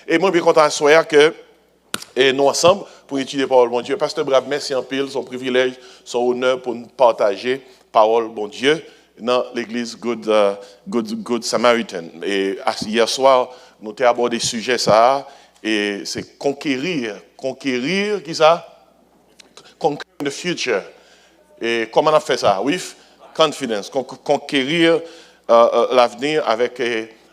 Et moi, je suis content à soir que nous ensemble pour étudier la parole, mon Dieu. Pasteur Brave, merci en pile, son privilège, son honneur pour nous partager la parole, mon Dieu, dans l'église Good Samaritan. Et hier soir, nous avons abordé ce sujet, ça, et c'est conquérir, qui ça? Conquer the future. Et comment on a fait ça? With confidence. Conquérir l'avenir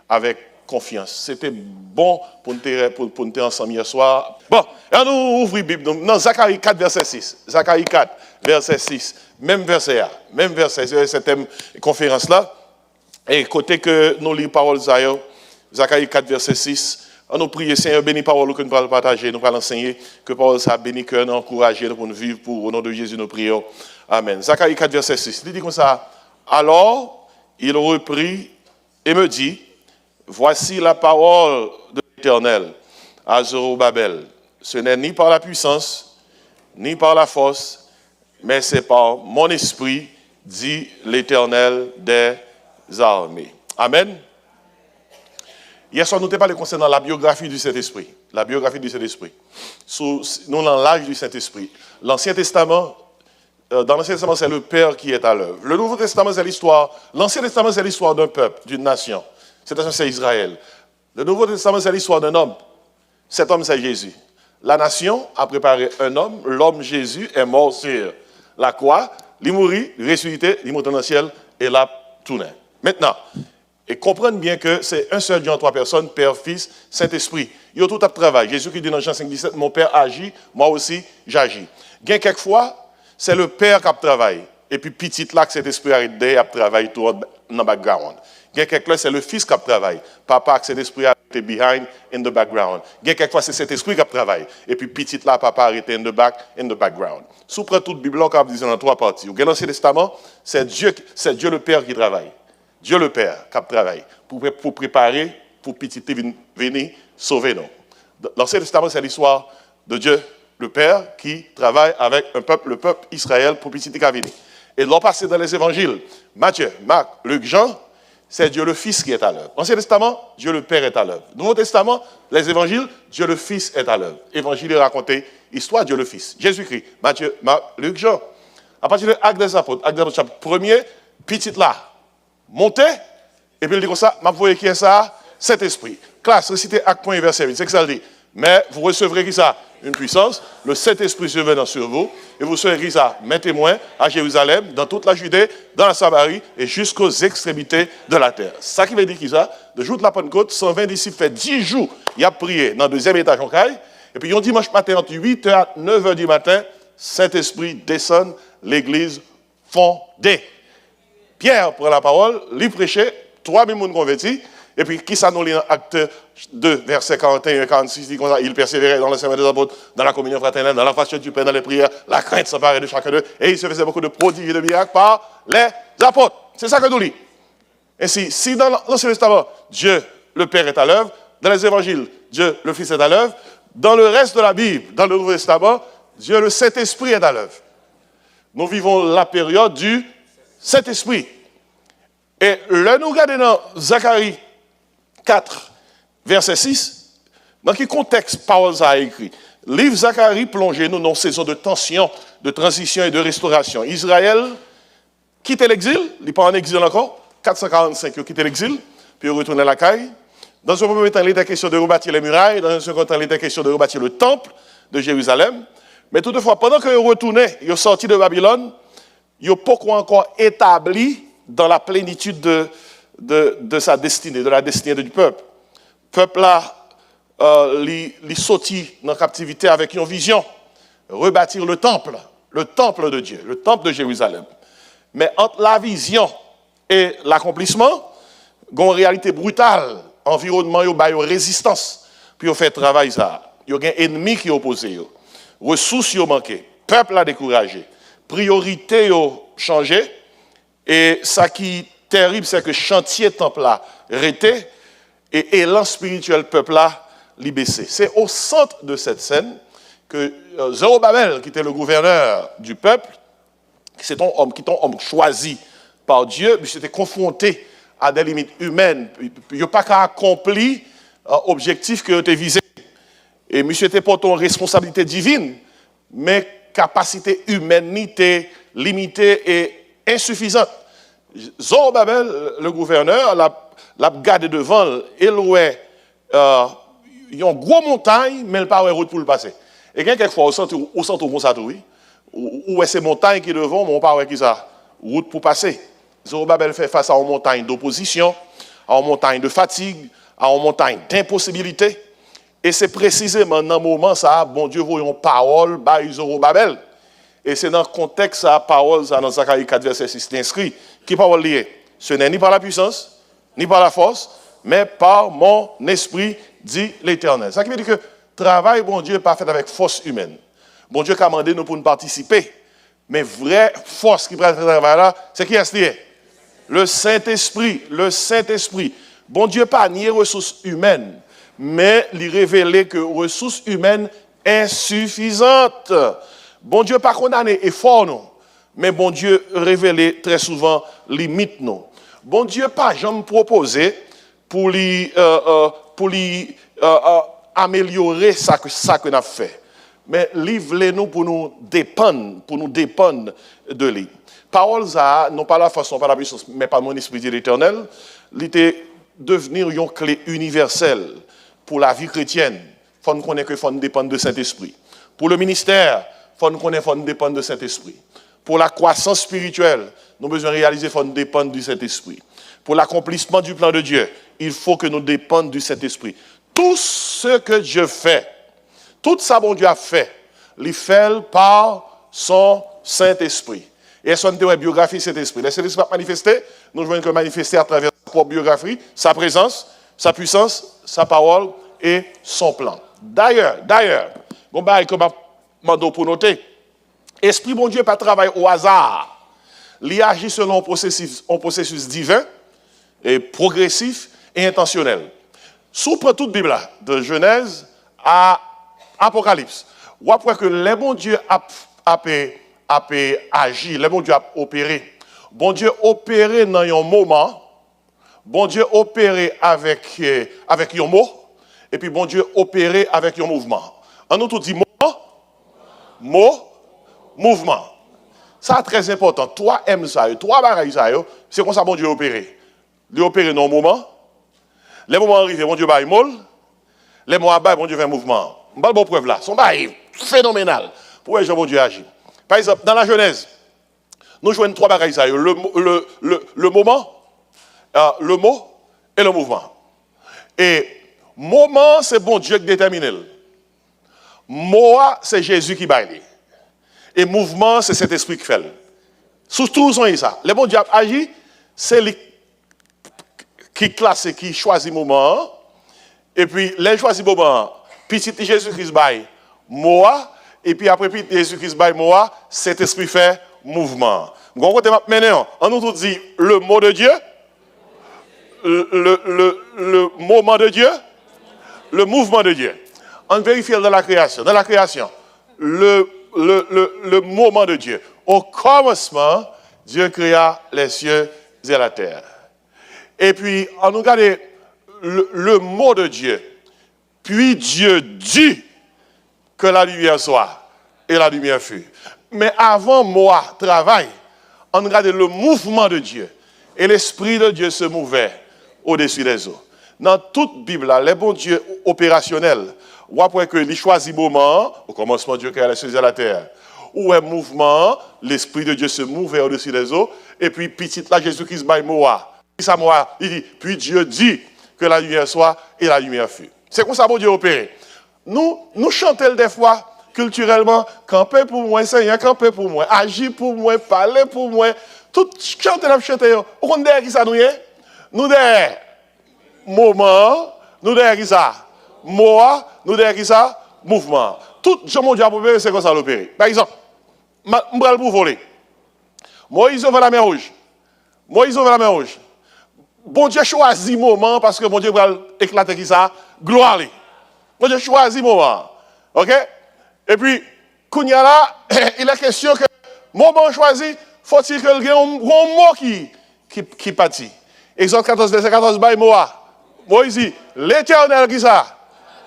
avec confiance. C'était bon pour nous ensemble hier soir. Bon, et nous ouvrons la Bible. Dans Zacharie 4, verset 6. Zacharie 4, verset 6. Même verset, c'est cette conférence-là. Et côté que nous lisons parole Zacharie 4, verset 6. On nous prie, Seigneur, bénis parole que nous allons partager, nous allons enseigner, que parole ça bénit, que nous encourager pour nous vivre pour au nom de Jésus, nous prions. Amen. Zacharie 4, verset 6. Il dit comme ça. Alors, il reprit et me dit, voici la parole de l'Éternel à Zorobabel. Ce n'est ni par la puissance, ni par la force, mais c'est par mon esprit, dit l'Éternel des armées. Amen. Hier soir, nous avons parlé concernant la biographie du Saint-Esprit. La biographie du Saint-Esprit. Nous, dans l'âge du Saint-Esprit. L'Ancien Testament, dans l'Ancien Testament, c'est le Père qui est à l'œuvre. Le Nouveau Testament, c'est l'histoire. L'Ancien Testament, c'est l'histoire d'un peuple, d'une nation. C'est Israël. Le Nouveau Testament, c'est l'histoire d'un homme. Cet homme, c'est Jésus. La nation a préparé un homme. L'homme Jésus est mort sur la croix. Il mourit, il ressuscité, il monte dans le ciel et l'a tourné. Maintenant, et comprendre bien que c'est un seul Dieu en trois personnes, Père, Fils, Saint-Esprit. Il y a tout à travail. Jésus qui dit dans Jean 5, 17, mon Père agit, moi aussi j'agis. Bien quelquefois, c'est le Père qui travaille. Et puis petit là que Saint-Esprit arrête de travailler tout dans le background. Bien quelquefois, c'est le Fils qui travaille. Papa que Saint-Esprit arrête behind in the background. Bien quelquefois, c'est Saint-Esprit qui travaille. Et puis petit là, papa arrête in the background. Sous près toute Bible, on peut dire dans trois parties. Au l'Ancien Testament, c'est Dieu le Père qui travaille. Dieu le Père qui travaille pour préparer, pour petit venir sauver nous. L'Ancien Testament, c'est l'histoire de Dieu le Père qui travaille avec un peuple, le peuple Israël, pour petit venir. Et l'on passe dans les évangiles, Matthieu, Marc, Luc, Jean, c'est Dieu le Fils qui est à l'œuvre. L'Ancien Testament, Dieu le Père est à l'œuvre. Nouveau Testament, les évangiles, Dieu le Fils est à l'œuvre. Évangile est raconté, histoire Dieu le Fils. Jésus-Christ, Matthieu, Marc, Luc, Jean. À partir de Actes des Apôtres, chapitre 1er, petit là. Montez, et puis il dit comme ça, ma voix qui est ça, Saint-Esprit. Classe, récitez Acte 1, verset 8, c'est que ça le dit. Mais vous recevrez qui ça? Une puissance, le Saint-Esprit survenant sur vous, et vous serez qui ça? Mes témoins à Jérusalem, dans toute la Judée, dans la Samarie, et jusqu'aux extrémités de la terre. Ça qui veut dire qui ça? De jour de la Pentecôte, 120 disciples fait 10 jours, il a prié dans le deuxième étage en caille, et puis un dimanche matin, entre 8h et 9h du matin, Saint-Esprit descend, l'église fondée. Pierre prend la parole, lui prêchait, 3000 personnes convertis, et puis qui ça nous lit dans Acte 2, versets 41 et 46, dit comme ça, il persévérait dans l'enseignement des apôtres, dans la communion fraternelle, dans la façon du pain, dans les prières, la crainte s'emparait de chacun d'eux, et il se faisait beaucoup de prodiges et de miracles par les apôtres. C'est ça que nous lit. Ainsi, si dans l'Ancien Testament, Dieu, le Père est à l'œuvre, dans les évangiles, Dieu, le Fils est à l'œuvre, dans le reste de la Bible, dans le Nouveau Testament, Dieu, le Saint-Esprit est à l'œuvre. Nous vivons la période du Saint-Esprit. Et là, nous regardons dans Zacharie 4, verset 6, dans quel contexte Paul a écrit? Livre Zacharie plongé nous dans une saison de tension, de transition et de restauration. Israël quitte l'exil, il n'est pas en exil encore, 445, il quitte l'exil, puis il retourne à la caille. Dans un premier temps, il était question de rebâtir les murailles, dans un second temps, il était question de rebâtir le temple de Jérusalem. Mais toutefois, pendant qu'il retournait, il est sorti de Babylone, il n'est pas encore établi dans la plénitude de sa destinée, de la destinée du peuple. Le peuple là, il sorti dans la captivité avec une vision, rebâtir le temple de Dieu, le temple de Jérusalem. Mais entre la vision et l'accomplissement, il y a une réalité brutale, environnement, il y a une résistance, puis on fait travail ça. Il y a un ennemi qui est opposé, ressources ont manqué, peuple a découragé, priorité ont changé, et ça qui est terrible, c'est que chantier temple là arrêté, et élan spirituel peuple là baissé. C'est au centre de cette scène que Zorobabel, qui était le gouverneur du peuple, qui est un homme choisi par Dieu, mais s'était confronté à des limites humaines. Il n'a pas qu'à accomplir l'objectif que tu visé. Et monsieur était porté une responsabilité divine, mais capacité humanité limitée et insuffisante. Zorobabel, le gouverneur, l'a gardé devant, il ouais, une grosse montagne, mais il n'a pas de route pour le passer. Et quelquefois, au centre où ça trouve, où est ces montagnes qui devant, mais on parle qui ça, route pour passer. Zorobabel fait face à une montagne d'opposition, à une montagne de fatigue, à une montagne d'impossibilité. Et c'est précisément dans ce moment ça, bon Dieu, voyons une parole par Zorobabel. Et c'est dans le contexte ça, parole ça, dans Zacharie 4, verset 6, inscrit. Qui parole liée? Ce n'est ni par la puissance, ni par la force, mais par mon esprit, dit l'Éternel. Ça qui veut dire que travail, bon Dieu, n'est pas fait avec force humaine. Bon Dieu a commandé nous pour nous participer. Mais vraie force qui prend ce travail-là, c'est qui est lié? Le Saint-Esprit. Le Saint-Esprit. Bon Dieu pas nier ressources humaines, mais lui révéler que ressources humaines insuffisantes. Bon Dieu pas condamner effort nous, mais bon Dieu révéler très souvent limite nous. Bon Dieu pas jamais proposer pour lui améliorer ça que nous avons fait. Mais livre-nous pour nous dépendre de lui. Parole ça, non pas la façon, pas la puissance, mais par mon esprit de l'Éternel, il était devenir une clé universelle pour la vie chrétienne. Il faut nous connaître qu'il faut nous dépendre de Saint-Esprit. Pour le ministère, il faut nous connaître qu'il faut nous dépendre de Saint-Esprit. Pour la croissance spirituelle, nous avons besoin de réaliser qu'il faut nous dépendre du Saint-Esprit. Pour l'accomplissement du plan de Dieu, il faut que nous dépendions du Saint-Esprit. Tout ce que Dieu fait, tout ça bon Dieu a fait, il fait par son Saint-Esprit. Et son biographie, Saint-Esprit. Le Saint-Esprit va manifester, nous voulons que manifester à travers sa propre biographie, sa présence, sa puissance, sa parole et son plan. D'ailleurs, bon bah comme mando pour noter, Esprit bon Dieu pas travaille au hasard. Il agit selon un processus divin et progressif et intentionnel. Sous toute la Bible, de Genèse à Apocalypse, on voit que les bons Dieu a agi, les bons Dieu a opéré. Bon Dieu opéré dans un moment, bon Dieu opéré avec un mot, et puis bon Dieu opéré avec un mouvement. On nous tout dit mouvement. Ça c'est très important. Toi aimes ça, toi bagaille ça, c'est comme ça bon Dieu opéré. Il opéré dans un moment. Les moments arrivés, bon Dieu baille molle. Les moments baille, bon Dieu fait un mouvement. On va bon preuve là. Son bail phénoménal. Pour que bon Dieu agit. Par exemple, dans la Genèse, nous jouons trois bagailles ça. Le moment, le mot et le mouvement. Et moment, c'est bon Dieu qui détermine. Mot, c'est Jésus qui baille. Et mouvement, c'est cet esprit qui fait. Surtout, sont ça. Les bon Dieu agit, c'est lui qui classe, qui choisit moment. Et puis, les choisit moment, petit Jésus-Christ baille moi, et puis après, petit Jésus-Christ baille moi, cet esprit fait mouvement. On nous dit le mot de Dieu, le moment de Dieu, le mouvement de Dieu. On vérifie dans la création. Dans la création, le moment de Dieu. Au commencement, Dieu créa les cieux et la terre. Et puis, on nous regarde le mot de Dieu. Puis Dieu dit que la lumière soit, et la lumière fut. Mais avant moi, travail, on regarde le mouvement de Dieu. Et l'Esprit de Dieu se mouvait au-dessus des eaux. Dans toute Bible, les bons dieux opérationnels, ou après que les choisit moment, au commencement Dieu créa les cieux et la terre, ou un mouvement, l'Esprit de Dieu se mouvait au-dessus des eaux, et puis petit là, Jésus-Christ baille Moa. Il dit, puis Dieu dit que la lumière soit, et la lumière fut. C'est comme ça bon Dieu opéré. Nous chantons des fois, culturellement, camper pour moi, Seigneur, camper pour moi, agir pour moi, parler pour moi, tout chanter, on dit qui ça nous est? Nous des moment, nous des qui ça? Moi, nous des qui ça? Mouvement. Tout ce mon Dieu a opéré, c'est comme ça l'opéré. Par exemple, je vais pour voler. Moïse ouvre la mer rouge. Bon Dieu choisit moment parce que bon Dieu va éclater qui ça? Gloire. Bon Dieu choisit moment. OK? Et puis, Kounia là, il est question que moment choisi, faut-il que y ait un mot qui pâtit. Exode 14, verset 14, by Moa. Moïse dit, l'Éternel qui ça?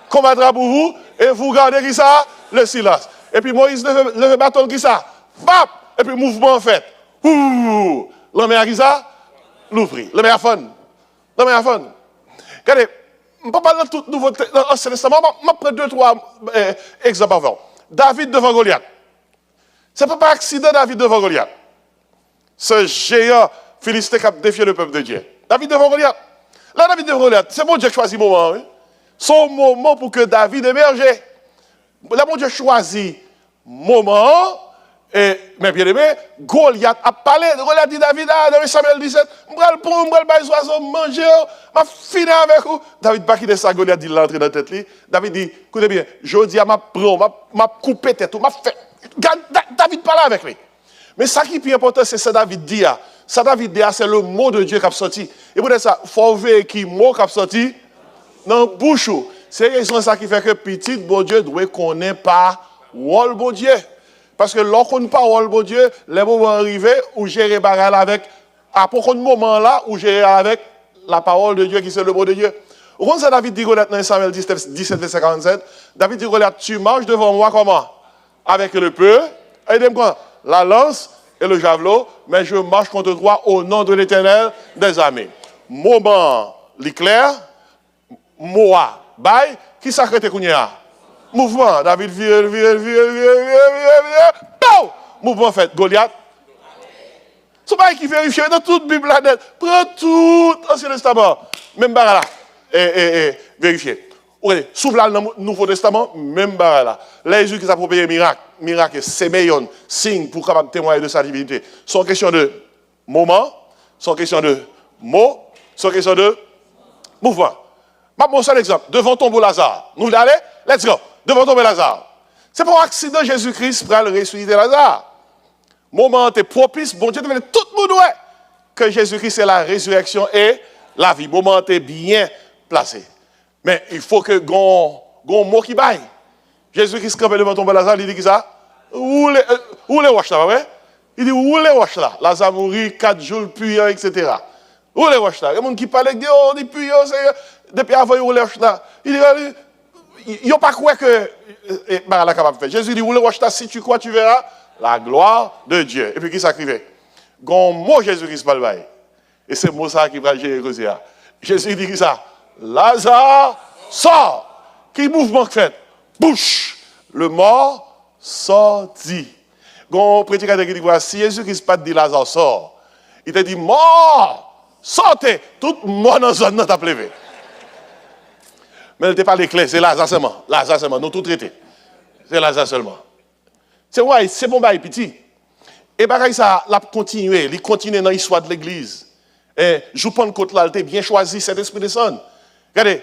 Combattra pour vous Et vous regardez qui ça? Le silence. Et puis Moïse leve bâton qui ça? Bap! Et puis mouvement fait. Ouh! L'homme a qui ça? L'ouvrir. L'homme a fun. L'homme a fun. Regardez, je ne peux pas parler de tout nouveau dans l'Ancien Testament, je prends 2-3 exemples avant. David devant Goliath. Ce n'est pas accident David devant Goliath. Ce géant philistin qui a défié le peuple de Dieu. David devant Goliath. Là, David devant Goliath, c'est bon Dieu qui choisit le moment. Hein? Son moment pour que David émerge. Là, bon Dieu choisit le moment. Mais bien aimé, Goliath a parlé. Goliath dit David, dans Samuel 17, je vais le prendre, je vais le bailler oiseau, manger, je vais finir avec vous. David pas quitter ça, Goliath dit l'entrée dans la tête. David dit, écoutez bien, je dis à ma prendre, ma couper tête, ma fait. David parle avec lui. Mais ça qui est plus important, c'est ça David dit. Ça David dit, c'est le mot de Dieu qui a sorti. Et pour ça, il faut voir qui mot qui a sorti dans la bouche. C'est ça qui fait que petit bon Dieu doit connaître pas le bon Dieu. Parce que lorsqu'on ne parle pas de Dieu, les moments arrivés où gérer bagarre avec, à propos de moment là où gérer avec la parole de Dieu qui c'est le mot de Dieu. Vous comprenez ça, David dit Goliath dans Samuel 17, verset 47. David dit Goliath, tu marches devant moi comment? Avec le peu, et la lance et le javelot, mais je marche contre toi au nom de l'Éternel des armées. Moment, l'éclair, Moa, bye, qui s'arrête Kounia? Mouvement, David vire. Mouvement fait, Goliath. C'est pas qui vérifie dans toute Bible là, prends tout Ancien Testament, même barre là, vérifier. S'ouvre là le Nouveau Testament, même barre là. Les Jésus qui a proposé miracle, séméon, signe pour capable témoigner de sa divinité. Sont question de moment, sont question de mots, sont question de mouvement. Je vais un exemple. Devant tombeau Lazare. Nous voulons aller? Let's go. Devant tombeau Lazare. C'est pour accident Jésus-Christ pour le ressusciter Lazare. Moment est propice, bon Dieu, tout le monde ouais que Jésus-Christ est la résurrection et la vie. Moment est bien placé. Mais il faut que gon mot qui baille. Jésus-Christ campe devant tombeau Lazare, il dit qui ça? Où les roches là, ouais? Il dit où les roches là? Lazare mourit 4 jours puis etc. Où les roches là? Il y a des gens qui parlent de Dieu, puis depuis avant où les roches là. Il dit il n'y a pas quoi que la capable de faire. Jésus dit, si tu crois, tu verras la gloire de Dieu. Et puis qui s'écrivait? Gon mot Jésus-Christ parle. Et c'est mot ça qui va gérer ça. Jésus dit ça. Lazare sort. Qui mouvement fait? Bouche. Le mort sortit. Gon prédicateur qui dit si Jésus-Christ pas dit Lazare sort, il te dit mort, sortez. Tout mort dans la zone t'a plevé. Mais elle n'était pas l'éclair, c'est Lazare seulement. Lazare seulement, nous tout traité. C'est Lazare seulement. C'est ouais, c'est bon bail petit. Et bagaille ça l'a continué, il continue dans l'histoire de l'église. Et je prends côté là, il bien choisi cet esprit de son. Regardez,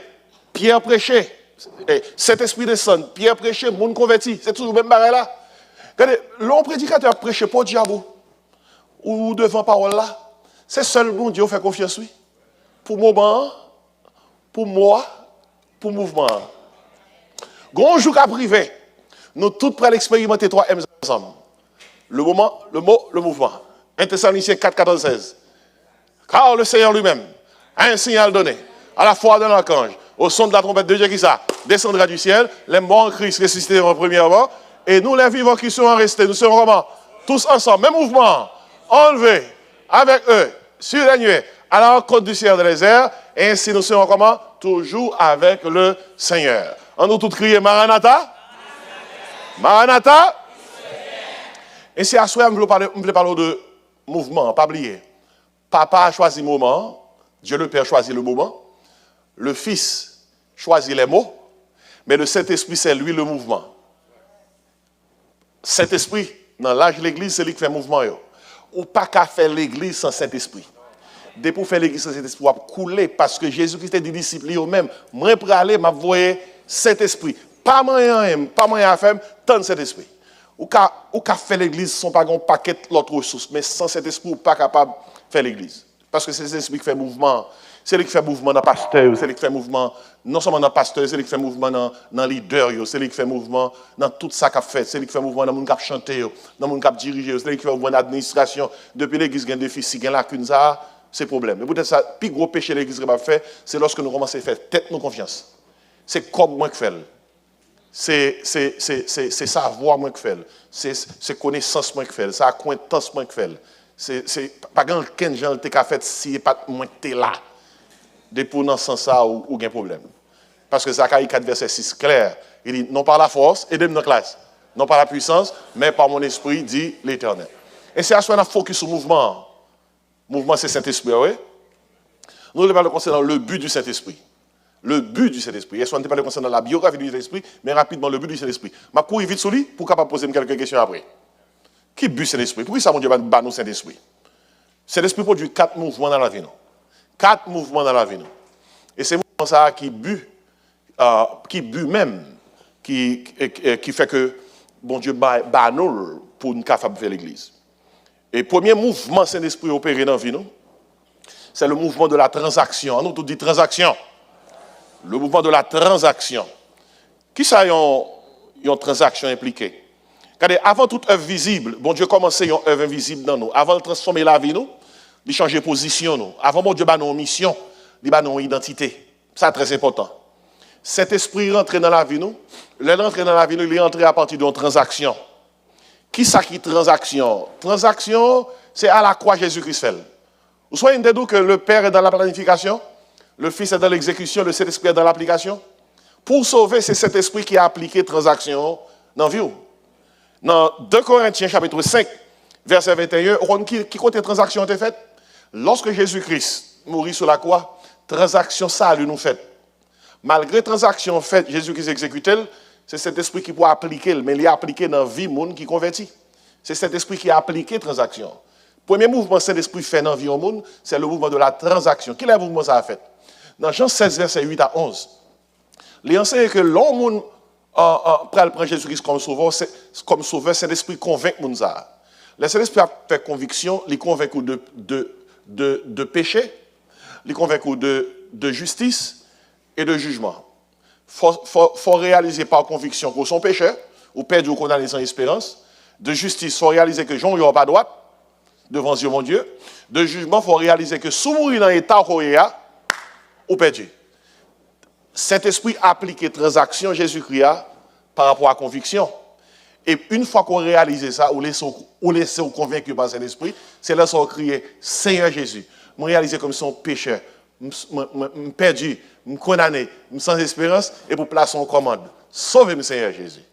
Pierre prêchait. Cet esprit de son, Pierre prêchait, monde converti, c'est toujours le même bagaille là. Regardez, l'homme prédicateur prêchait pas diable ou devant parole là. C'est seul bon Dieu fait confiance lui. Pour moment, pour moi, pour mouvement. Grand jour à privé, nous tous prêts à l'expérimenter 3M ensemble. Le moment, le mot, le mouvement. 1 Thessaloniciens 4, 14, 16. Car le Seigneur lui-même a un signal donné à la fois d'un archange, au son de la trompette de Dieu qui ça descendra du ciel, les morts en Christ ressusciteront premièrement, et nous les vivants qui seront restés, nous serons comment? Tous ensemble, même mouvement, enlevés avec eux sur les nuées, à la rencontre du ciel de les airs, et ainsi nous serons comment? Toujours avec le Seigneur. On nous tous crier Maranatha. Maranatha. Et c'est à soi, je voulais parler de mouvement, pas oublier. Papa a choisi le moment, Dieu le Père choisit le moment, le Fils choisit les mots, mais le Saint-Esprit, c'est lui le mouvement. Saint-Esprit, dans l'âge de l'Église, c'est lui qui fait le mouvement. Ou pas qu'à faire l'Église sans Saint-Esprit. Dès pour faire l'église sans Saint-Esprit, on va couler parce que Jésus-Christ est des disciples eux-mêmes. Moi, pour aller, je voyais Saint-Esprit. Pas moyen à faire, tant de Saint-Esprit. Ou qu'à faire l'église sans pas un paquet d'autres ressources, mais sans Saint-Esprit, on n'est pas capable de faire l'église. Parce que c'est Saint-Esprit qui fait mouvement. C'est lui qui fait mouvement dans le pasteur, c'est lui qui fait mouvement, non seulement dans le pasteur, c'est lui qui fait mouvement dans le leader, c'est lui qui fait mouvement dans tout ça qu'il a fait, c'est lui qui fait mouvement dans le monde qui a chanté, dans le monde qui a dirigé, c'est lui qui fait mouvement dans l'administration. Depuis l'église, il y a des défis, il y a des lacunes, c'est problème. Mais peut-être ça, le plus gros péché de l'église va faire, c'est lorsque nous commençons à faire tête nos confiance. C'est comme moi qui fais. c'est savoir moins que fait, c'est connaissance moins que fait, c'est acquaintance moins que fait. C'est pas grand quelqu'un gens te ka fait si pas moins que t'es là. De pour dans ce sens ça ou gain problème. Parce que Zacharie 4 verset 6 clair, il dit non par la force et de notre classe, non par la puissance, mais par mon esprit dit l'Éternel. Et c'est à ce qu'on a focus sur le mouvement. Mouvement c'est Saint-Esprit, oui. Nous ne parlons pas concernant le but du Saint-Esprit. Le but du Saint-Esprit. Et ce n'est pas concernant la biographie du Saint-Esprit, mais rapidement le but du Saint-Esprit. Je vais courir vite sur lui pour capable poser quelques questions après. Qui but Saint-Esprit? Pourquoi ça, mon Dieu, bat nous Saint-Esprit? Saint-Esprit produit 4 mouvements dans la vie. 4 mouvements dans la vie. Et c'est mouvement ça qui but même, qui fait que bon Dieu bat nous pour nous capable faire l'Église. Et premier mouvement Saint-Esprit opéré dans la vie, c'est le mouvement de la transaction. Nous tout dit transaction. Le mouvement de la transaction. Qui ça y a une transaction impliquée? Regardez, avant toute œuvre visible, bon Dieu commençait une œuvre invisible dans nous. Avant de transformer la vie, de changer position, nous. Avant bon Dieu bat nos missions, il bat nos identités. Ça c'est très important. Cet esprit rentre dans la vie, nous. Le rentre dans la vie, il est entré à partir d'une transaction. Qui ça qui transaction? Transaction, c'est à la croix Jésus-Christ fait. Vous soyez une que le Père est dans la planification, le Fils est dans l'exécution, le Saint-Esprit est dans l'application. Pour sauver, c'est cet esprit qui a appliqué transaction dans la vie. Dans 2 Corinthiens chapitre 5, verset 21, qui côté transaction a été faite? Lorsque Jésus-Christ mourit sur la croix, transaction salut nous fait. Malgré transaction faite, Jésus-Christ exécuté, c'est cet esprit qui peut appliquer, mais il est appliqué dans la vie monde qui convertit. C'est cet esprit qui a appliqué transaction. Premier mouvement que l'esprit fait dans la vie au monde, c'est le mouvement de la transaction. Quel est le mouvement que ça a fait? Dans Jean 16, verset 8 à 11, il enseigne que l'homme prend Jésus-Christ comme sauveur, c'est l'esprit convainc le monde. Le Saint-Esprit a fait conviction, il convainc de péché, il convainc de justice et de jugement. Faut réaliser par conviction qu'on son pécheur, ou perdu ou condamné sans espérance. De justice, faut réaliser que Jean n'aura pas droit devant Dieu, mon Dieu. De jugement, faut réaliser que sous mourir dans l'état qu'on est, ou perdu. Saint-Esprit applique transaction Jésus-Christ par rapport à conviction. Et une fois qu'on réalise ça, ou laissez convaincu par Saint-Esprit, c'est là qu'on crie Seigneur Jésus. Je réalise comme son pécheur, je perdu, je condamné, je sans espérance, et pour placer en commande. Sauvez-moi Seigneur Jésus.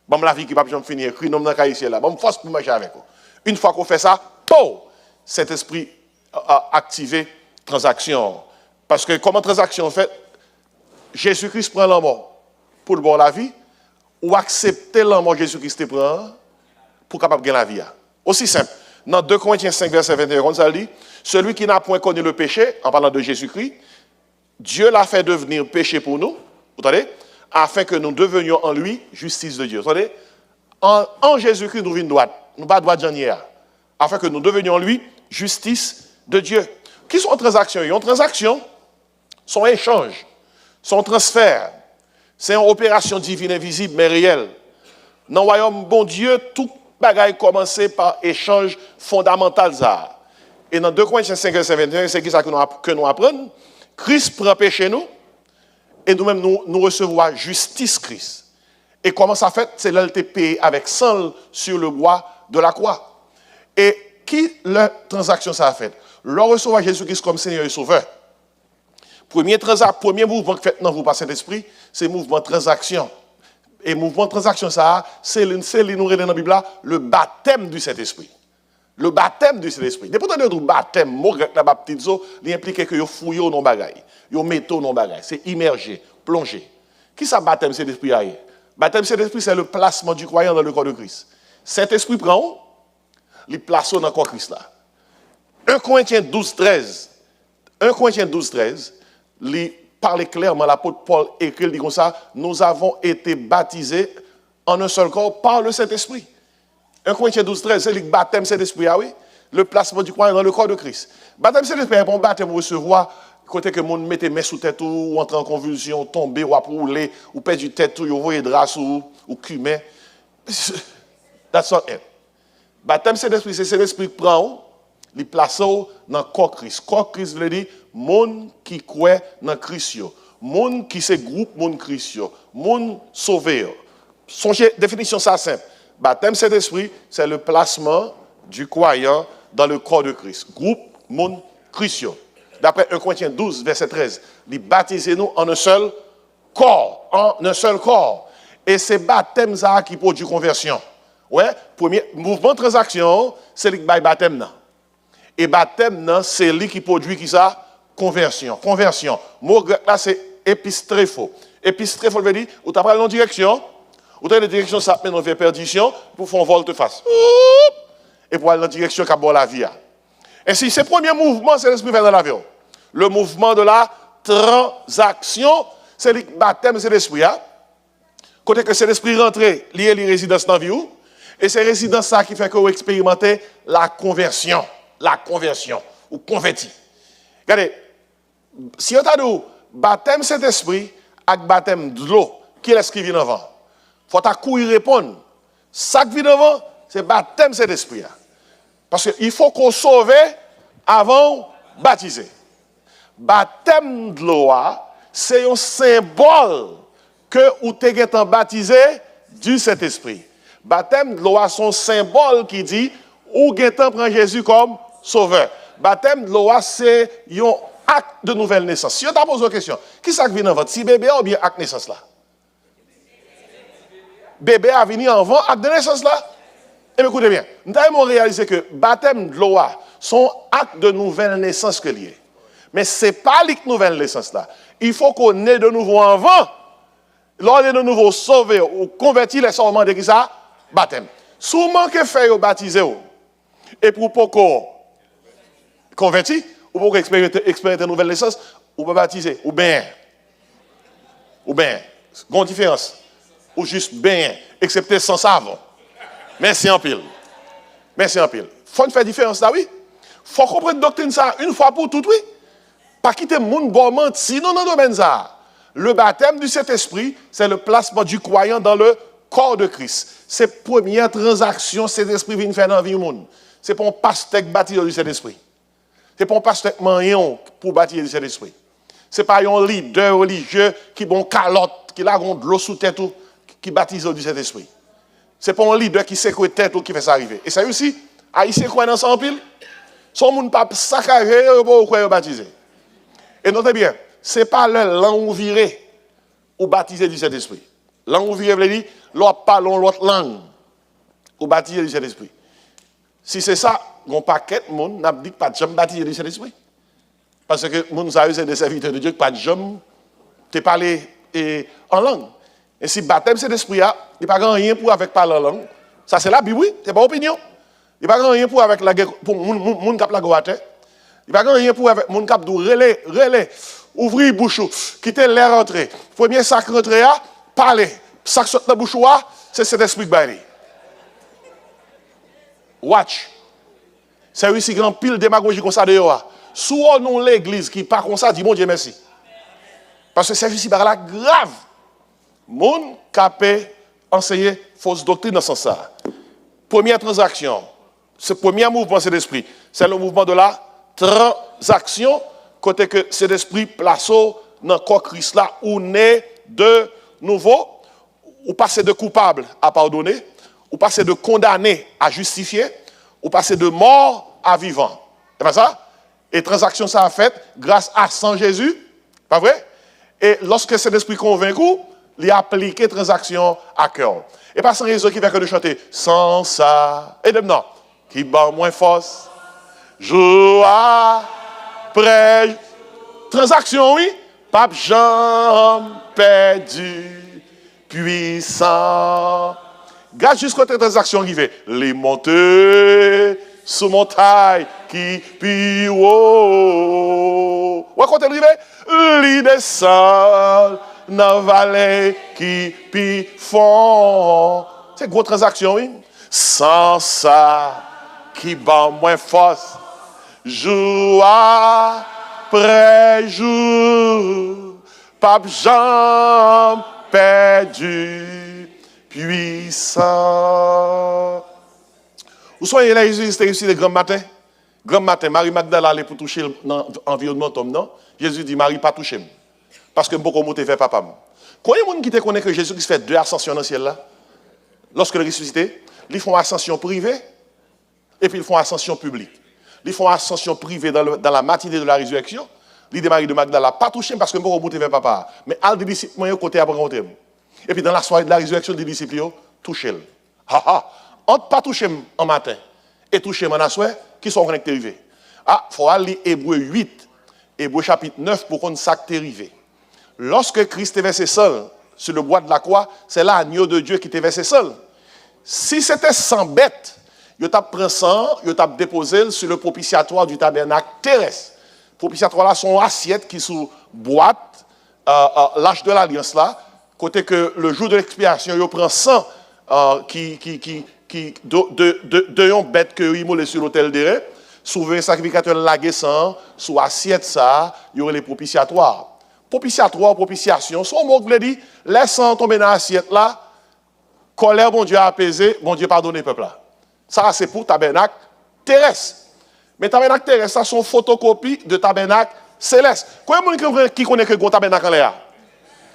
Bon, la vie qui va pas finir, crie non dans ici là. Bon, force pour marcher avec vous. Une fois qu'on fait ça, cet esprit a activé transaction. Parce que comment transaction fait? Jésus-Christ prend la mort pour le bon la vie, ou accepter la mort Jésus-Christ prend pour capable gagner la vie. Aussi simple. Dans 2 Corinthiens 5, verset 21, ça dit, celui qui n'a point connu le péché, en parlant de Jésus-Christ, Dieu l'a fait devenir péché pour nous, vous entendez, afin que nous devenions en lui justice de Dieu. Vous entendez? En Jésus-Christ, nous venons droite. Nous pas droite dernière. Afin que nous devenions en lui justice de Dieu. Qui sont en transaction? Une transaction, son échange, son transfert. C'est une opération divine invisible mais réelle. Dans le royaume bon Dieu, tout bagaille commencé par échange fondamental. Et dans 2 Corinthiens 5, verset 21, c'est ça que nous apprenons. Christ prend péché nous, et nous-mêmes nous recevons justice Christ. Et comment ça fait? C'est là qu'il payé avec sang sur le bois de la croix. Et qui la transaction ça a fait? L'on reçoit Jésus-Christ comme Seigneur et Sauveur. Premier mouvement que fait dans vous par Saint-Esprit, c'est le mouvement de transaction. Et le mouvement de transaction, ça, c'est nous dans la Bible, le baptême du Saint-Esprit. Le baptême du Saint-Esprit. Depuis que nous baptême, mot grec la baptizo, il implique que vous fouillez dans bagaille, vous mettez dans bagaille, c'est immerger, plonger. Qui ça baptême Saint-Esprit a? Baptême Saint-Esprit, c'est le placement du croyant dans le corps de Christ. Saint-Esprit prend, il place dans le corps de Christ là. 1 Corinthiens 12, 13. 1 Corinthiens 12, 13. Il parle clairement, l'apôtre Paul écrit, il dit comme ça, nous avons été baptisés en un seul corps par le Saint-Esprit. 1 Corinthiens 12, 13, c'est le baptême Saint-Esprit, ah oui, le placement du croyant dans le corps de Christ. Baptême Saint-Esprit, c'est un baptême recevoir, côté que le monde mette main sous tête ou entre en convulsion, tomber ou rouler, ou perdre du tête ou voyer draps ou cumin. That's not it. Baptême Saint-Esprit, c'est Saint-Esprit qui prend, il place dans le corps Christ. Corps Christ veut dire, monde qui croit dans Christ, Moun qui c'est groupe, moun Christ, moun sauvé. Songez, définition ça simple. Baptême Saint-Esprit, c'est le placement du croyant dans le corps de Christ. Groupe, moun Christ. D'après 1 Corinthiens 12, verset 13, il baptise nous en un seul corps, en un seul corps. Et c'est baptême ça qui produit conversion. Ouais, premier mouvement de transaction, c'est le baptême. Et baptême, c'est lui qui produit qui ça? Conversion. Conversion. Le mot grec là, c'est épistréphos. Épistréphos veut dire, ou tu as pris une direction, ou tu as une direction, ça mène vers perdition, pour faire un volte-face. Et pour aller dans la direction qui a la vie. Et si ce premier mouvement, c'est l'esprit fait dans la vie. Le mouvement de la transaction, c'est le baptême, c'est l'esprit. Côté que c'est l'esprit rentré, lié les résidences dans la vie. Et c'est résidence ça qui fait que vous expérimentez la conversion. La conversion. Ou converti. Regardez, si on a dit baptême Saint-Esprit avec baptême de l'eau, qui est-ce qui vient avant? Il faut courir répondre. Ça qui vient avant, c'est baptême Saint-Esprit. Parce qu'il faut qu'on sauve avant de baptiser. Baptême de l'eau, c'est un symbole que vous êtes baptisé du Saint-Esprit. Baptême de l'eau, c'est un symbole qui dit ou Gétan prend Jésus comme sauveur. Baptême de l'eau, c'est un acte de nouvelle naissance. Si on t'a posé une question, qui ça vient avant? Si bébé ou bien acte de naissance là? Bébé a venu avant acte de naissance là? Et bien, écoutez bien, nous avons réalisé que baptême de l'eau, son acte de nouvelle naissance que lié. Mais ce n'est pas la nouvelle naissance là. Il faut qu'on ait de nouveau avant. L'on est de nouveau sauvé ou converti les seulement de qui ça? Baptême. Souvent que fait au baptisé et pour beaucoup converti ou pour expérimenter une nouvelle naissance ou pas baptiser ou bien grande différence ou juste bien excepté sans savon. Merci en pile. Merci en pile. Faut faire différence là oui. Faut comprendre doctrine ça une fois pour toutes oui. Pas quitter monde bon menti non dans le domaine ça. Le baptême du Saint-Esprit, c'est le placement du croyant dans le corps de Christ. C'est la première transaction que Saint-Esprit vient faire dans la vie du monde. C'est pour un pasteur qui bâtit du Saint-Esprit. C'est pour un pasteur qui pour bâtir du Saint-Esprit. Ce n'est pas un leader religieux qui bon calotte, qui a de l'eau sous tête qui baptise du Saint-Esprit. Ce n'est pas un leader qui sait quoi tête qui fait ça arriver. Et ça aussi, Haïtien croit dans ça en pile. Son monde pas saccagé pour quoi baptiser. Et notez bien, ce n'est pas le langue viré ou baptiser du Saint-Esprit. Langue viré veut dire, l'autre parle l'autre langue ou baptiser du Saint-Esprit. Si c'est ça, on paquet de monde n'a dit pas de jamais baptiser du Saint-Esprit. Parce que moun sa c'est des serviteurs de Dieu qui pas de jamais te parler en langue. Et si baptême c'est l'esprit, il n'y a pas rien pour avec parler en langue. Ça c'est la Bible, oui, c'est pas opinion. Il n'y a pas rien pour avec la pour moun cap la goate. Il n'y a pas rien pour avec moun cap dou relais, ouvrir bouche, quitter l'air rentrer. Premier sac rentrer parler. Sac saute dans bouche c'est cet esprit qui baille. Watch. C'est aussi grand pile démagogie comme ça dehors. Soit non l'église qui pas comme ça dit bon Dieu merci. Parce que c'est ici par là grave. Moun capé enseigner fausse doctrine dans ce sens ça. Première transaction, ce premier mouvement c'est l'esprit, c'est le mouvement de la transaction côté que c'est l'esprit place dans le corps Christ là où naît de nouveau, ou passer de coupable à pardonner, ou passer de condamné à justifier, ou passer de mort à vivant. C'est pas ça? Et transaction ça a fait grâce à sang Jésus, pas vrai? Et lorsque c'est l'esprit convaincu, il a appliqué transaction à cœur. Et pas sans raison qui fait que de chanter sans ça. Et de non, qui bat moins force. Jour après transaction, oui. Pape Jean perdu, puissant. Garde jusqu'à cette transaction arrivée. Les montées sous montagne qui puis haut. Où est-ce qu'on est arrivé? Les descend dans la vallée qui puis fond. C'est une grosse transaction, oui. Sans ça, qui bat moins force. Jour après jour, Pape Jean perdu, puissant. Vous soyez là, Jésus, c'était ici le grand matin. Grand matin, Marie Magdala allait pour toucher l'environnement, non? Jésus dit, Marie, pas toucher. parce que beaucoup monter vers papa. Combien de monde qui te connaît que Jésus-Christ fait 2 ascensions dans le ciel là? Lorsque le ressuscité, ils font ascension privée et puis ils font ascension publique. Ils font ascension privée dans la matinée de la résurrection. L'idée de Marie de Magdala pas touché parce que beaucoup monter vers papa. Mais al des disciples côté après côté. Et puis dans la soirée de la résurrection des disciples touché. Entre pas toucher en matin et toucher en assoir qui sont connectés arrivés. Faut aller Hébreu 8, Hébreu chapitre 9 pour qu'on sache arrivé. Lorsque Christ est versé seul sur le bois de la croix, c'est l'agneau de Dieu qui était versé seul. Si c'était sans bête, il t'a pris sang, il t'a déposé sur le propitiatoire du tabernacle terrestre. Le propitiatoire là sont assiettes qui sous boîte, l'âge de l'alliance là, côté que le jour de l'expiation, il prend sang de yon bête que il molle sur l'autel de souvent sacrificateur lagué sang sous assiette ça il y aurait les propitiatoires propitiation son mot veut dire laisse sang tomber dans l'assiette là colère bon Dieu apaisé bon Dieu pardonner peuple là ça c'est pour tabernacle terrestre mais tabernacle terrestre ça sont photocopie de tabernacle céleste combien de monde qui connaît que le tabernacle en l'air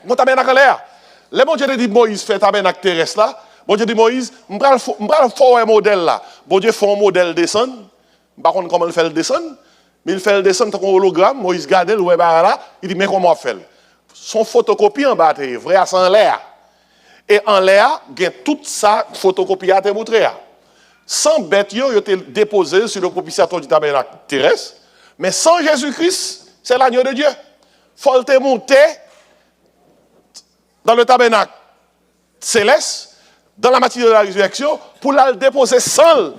mon tabernacle en l'air les bon Dieu dit Moïse fait tabernacle terrestre là. Bon Dieu dit Moïse, je vais faire un modèle là. Bon Dieu fait un modèle descendre. Je ne sais pas comment il fait le descendre. Mais il fait le descendre comme un hologramme. Moïse garde le web là. Il dit, mais comment on fait? Son photocopie en bas, vrai, c'est en l'air. Et en l'air, il y a toute sa photocopie à te montrer. Sans bête, il a été déposé sur le propitiatoire du tabernacle terrestre. Mais sans Jésus-Christ, c'est l'agneau de Dieu. Il faut te monter dans le tabernacle céleste. Dans la matinée de la résurrection, pour la déposer seul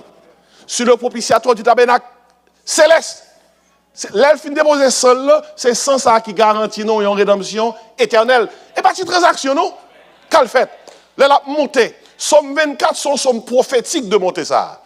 sur le propitiatoire du tabernacle céleste. L'elfe déposé seul, c'est sans ça qui garantit nous une rédemption éternelle. Et pas une transaction, non? Qu'elle fait? La montée. Somme 24 sont somme prophétique de monter ça.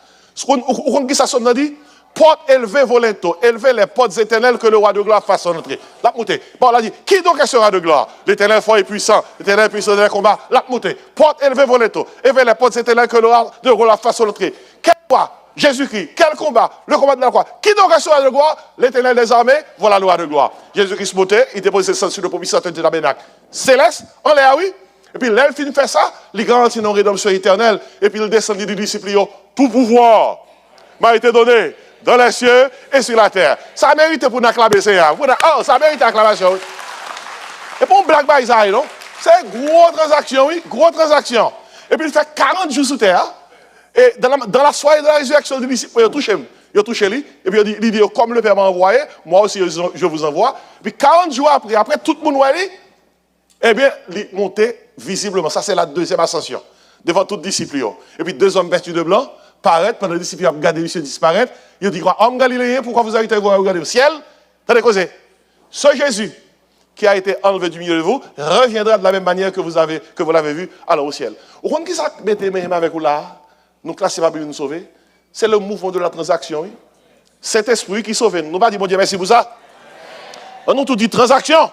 Vous comprenez ça, ça dit? Porte élevée volento, élevez les portes éternelles que le roi de gloire fasse entrer. La montée. Bon, là dit, qui donc est ce roi de gloire? L'éternel fort et puissant, l'éternel puissant dans les combats. La montée. Porte élevée volento, élevez les portes éternelles que le roi de gloire fasse entrer. Quel roi? Jésus-Christ. Quel combat? Le combat de la croix. Qui donc est ce roi de gloire? L'éternel des armées. Voilà le roi de gloire. Jésus-Christ monté, il dépose ses sur le propitiatoire du tabernacle céleste. En l'air, oui. Et puis l'elfe fait ça, il garantit nos rédemption éternelle. Et puis il descend des disciples, tout pouvoir m'a été donné dans les cieux et sur la terre. Ça mérite pour nous acclamer, Seigneur. Oh, ça mérite acclamation. Et pour une blague, non? C'est une grosse transaction, oui, grosse transaction. Et puis il fait 40 jours sous terre. Et dans la soirée de la résurrection des disciples, il a touché lui. Et puis il dit, comme le Père m'a envoyé, moi aussi je vous envoie. Puis 40 jours après tout le monde voit lui, eh bien, il est monté visiblement. Ça, c'est la deuxième ascension. Devant tous les disciples. Et puis 2 hommes vêtus de blanc paraître pendant les disciples ont regardé monsieur disparaître. Il dit, homme galiléen, pourquoi vous avez été regarder au ciel? T'as causé. Ce Jésus qui a été enlevé du milieu de vous reviendra de la même manière que vous l'avez vu alors au ciel. Vous comprenez qui ça mettez même avec vous là? Nous classons pas nous sauver. C'est le mouvement de la transaction. Oui? Cet esprit qui sauve. Nous pas dit, bon Dieu, merci pour ça. On nous tout dit transaction.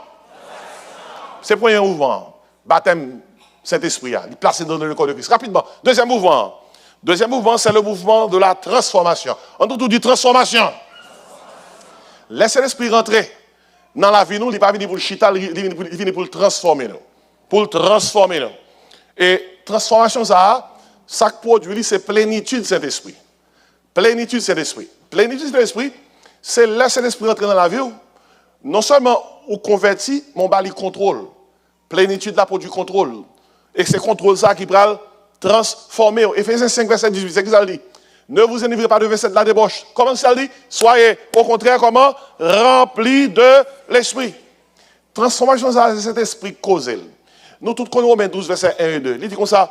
C'est le premier mouvement. Baptême, Saint-Esprit. Il est placé dans le corps de Christ. Rapidement. Deuxième mouvement. Deuxième mouvement, c'est le mouvement de la transformation. On nous tout dit transformation. Laissez l'esprit rentrer dans la vie, nous, il n'est pas venu pour le chita, il vient pour le transformer. Nous. Pour le transformer. Nous. Et transformation, ça produit, c'est plénitude de cet esprit. Plénitude de cet esprit. Plénitude de cet esprit, c'est laisser l'esprit rentrer dans la vie. Non seulement on convertit, mais on bali contrôle. Plénitude là produit contrôle. Et c'est contrôle ça qui va transformer. Éphésiens 5, verset 18, c'est ce qu'il dit. Ne vous enivrez pas de verset de la débauche. Comment ça dit? Soyez, au contraire, comment? Remplis de l'esprit. Transformation, c'est cet esprit causé. Nous tous connaissons Romains 12, verset 1 et 2. Il dit comme ça,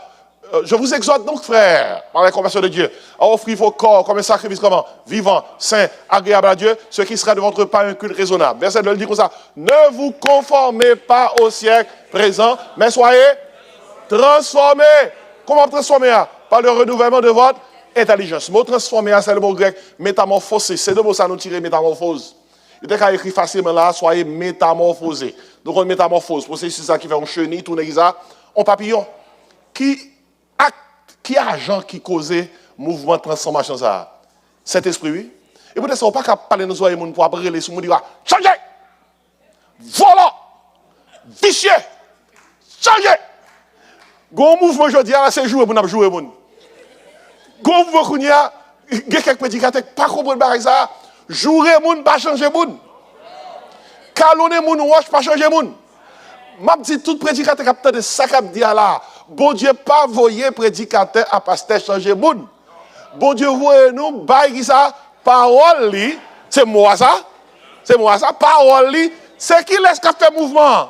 je vous exhorte donc, frères, par la conversion de Dieu, à offrir vos corps comme un sacrifice comment? Vivant, saint, agréable à Dieu, ce qui sera de votre part un culte raisonnable. Verset 2, il dit comme ça, ne vous conformez pas au siècle présent, mais soyez transformés. Comment transformer? Par le renouvellement de votre intelligence. Le mot transformer, c'est le mot grec métamorphosé. C'est de mots ça nous tire métamorphose. Il était écrit facilement là, soyez métamorphosés. Donc on métamorphose. C'est ça qui fait un chenille, tourner ça, un papillon. Qui agent qui causait mouvement de transformation ça? Cet esprit, oui. Et peut-être ça, on ne peut pas parler de nous pour appeler les sous-mots, dire changez! Voilà! vicieux. Changé. Gon mouvement aujourd'hui, c'est jouer pour nous jouer. Gon mouvement qu'on y a, il y a quelques prédicateurs qui pas comprendre ça. Jouer moun, pas changer moun. Calonner moun, wash, pas changer moun. M'a dit tout prédicateur qui a de ça qui dit là. Bon Dieu pas voyer prédicateur à pasteur changer moun. Bon Dieu voye nous bail ça parole li, c'est moi ça. C'est moi ça parole li, c'est qui laisse qu'a fait mouvement.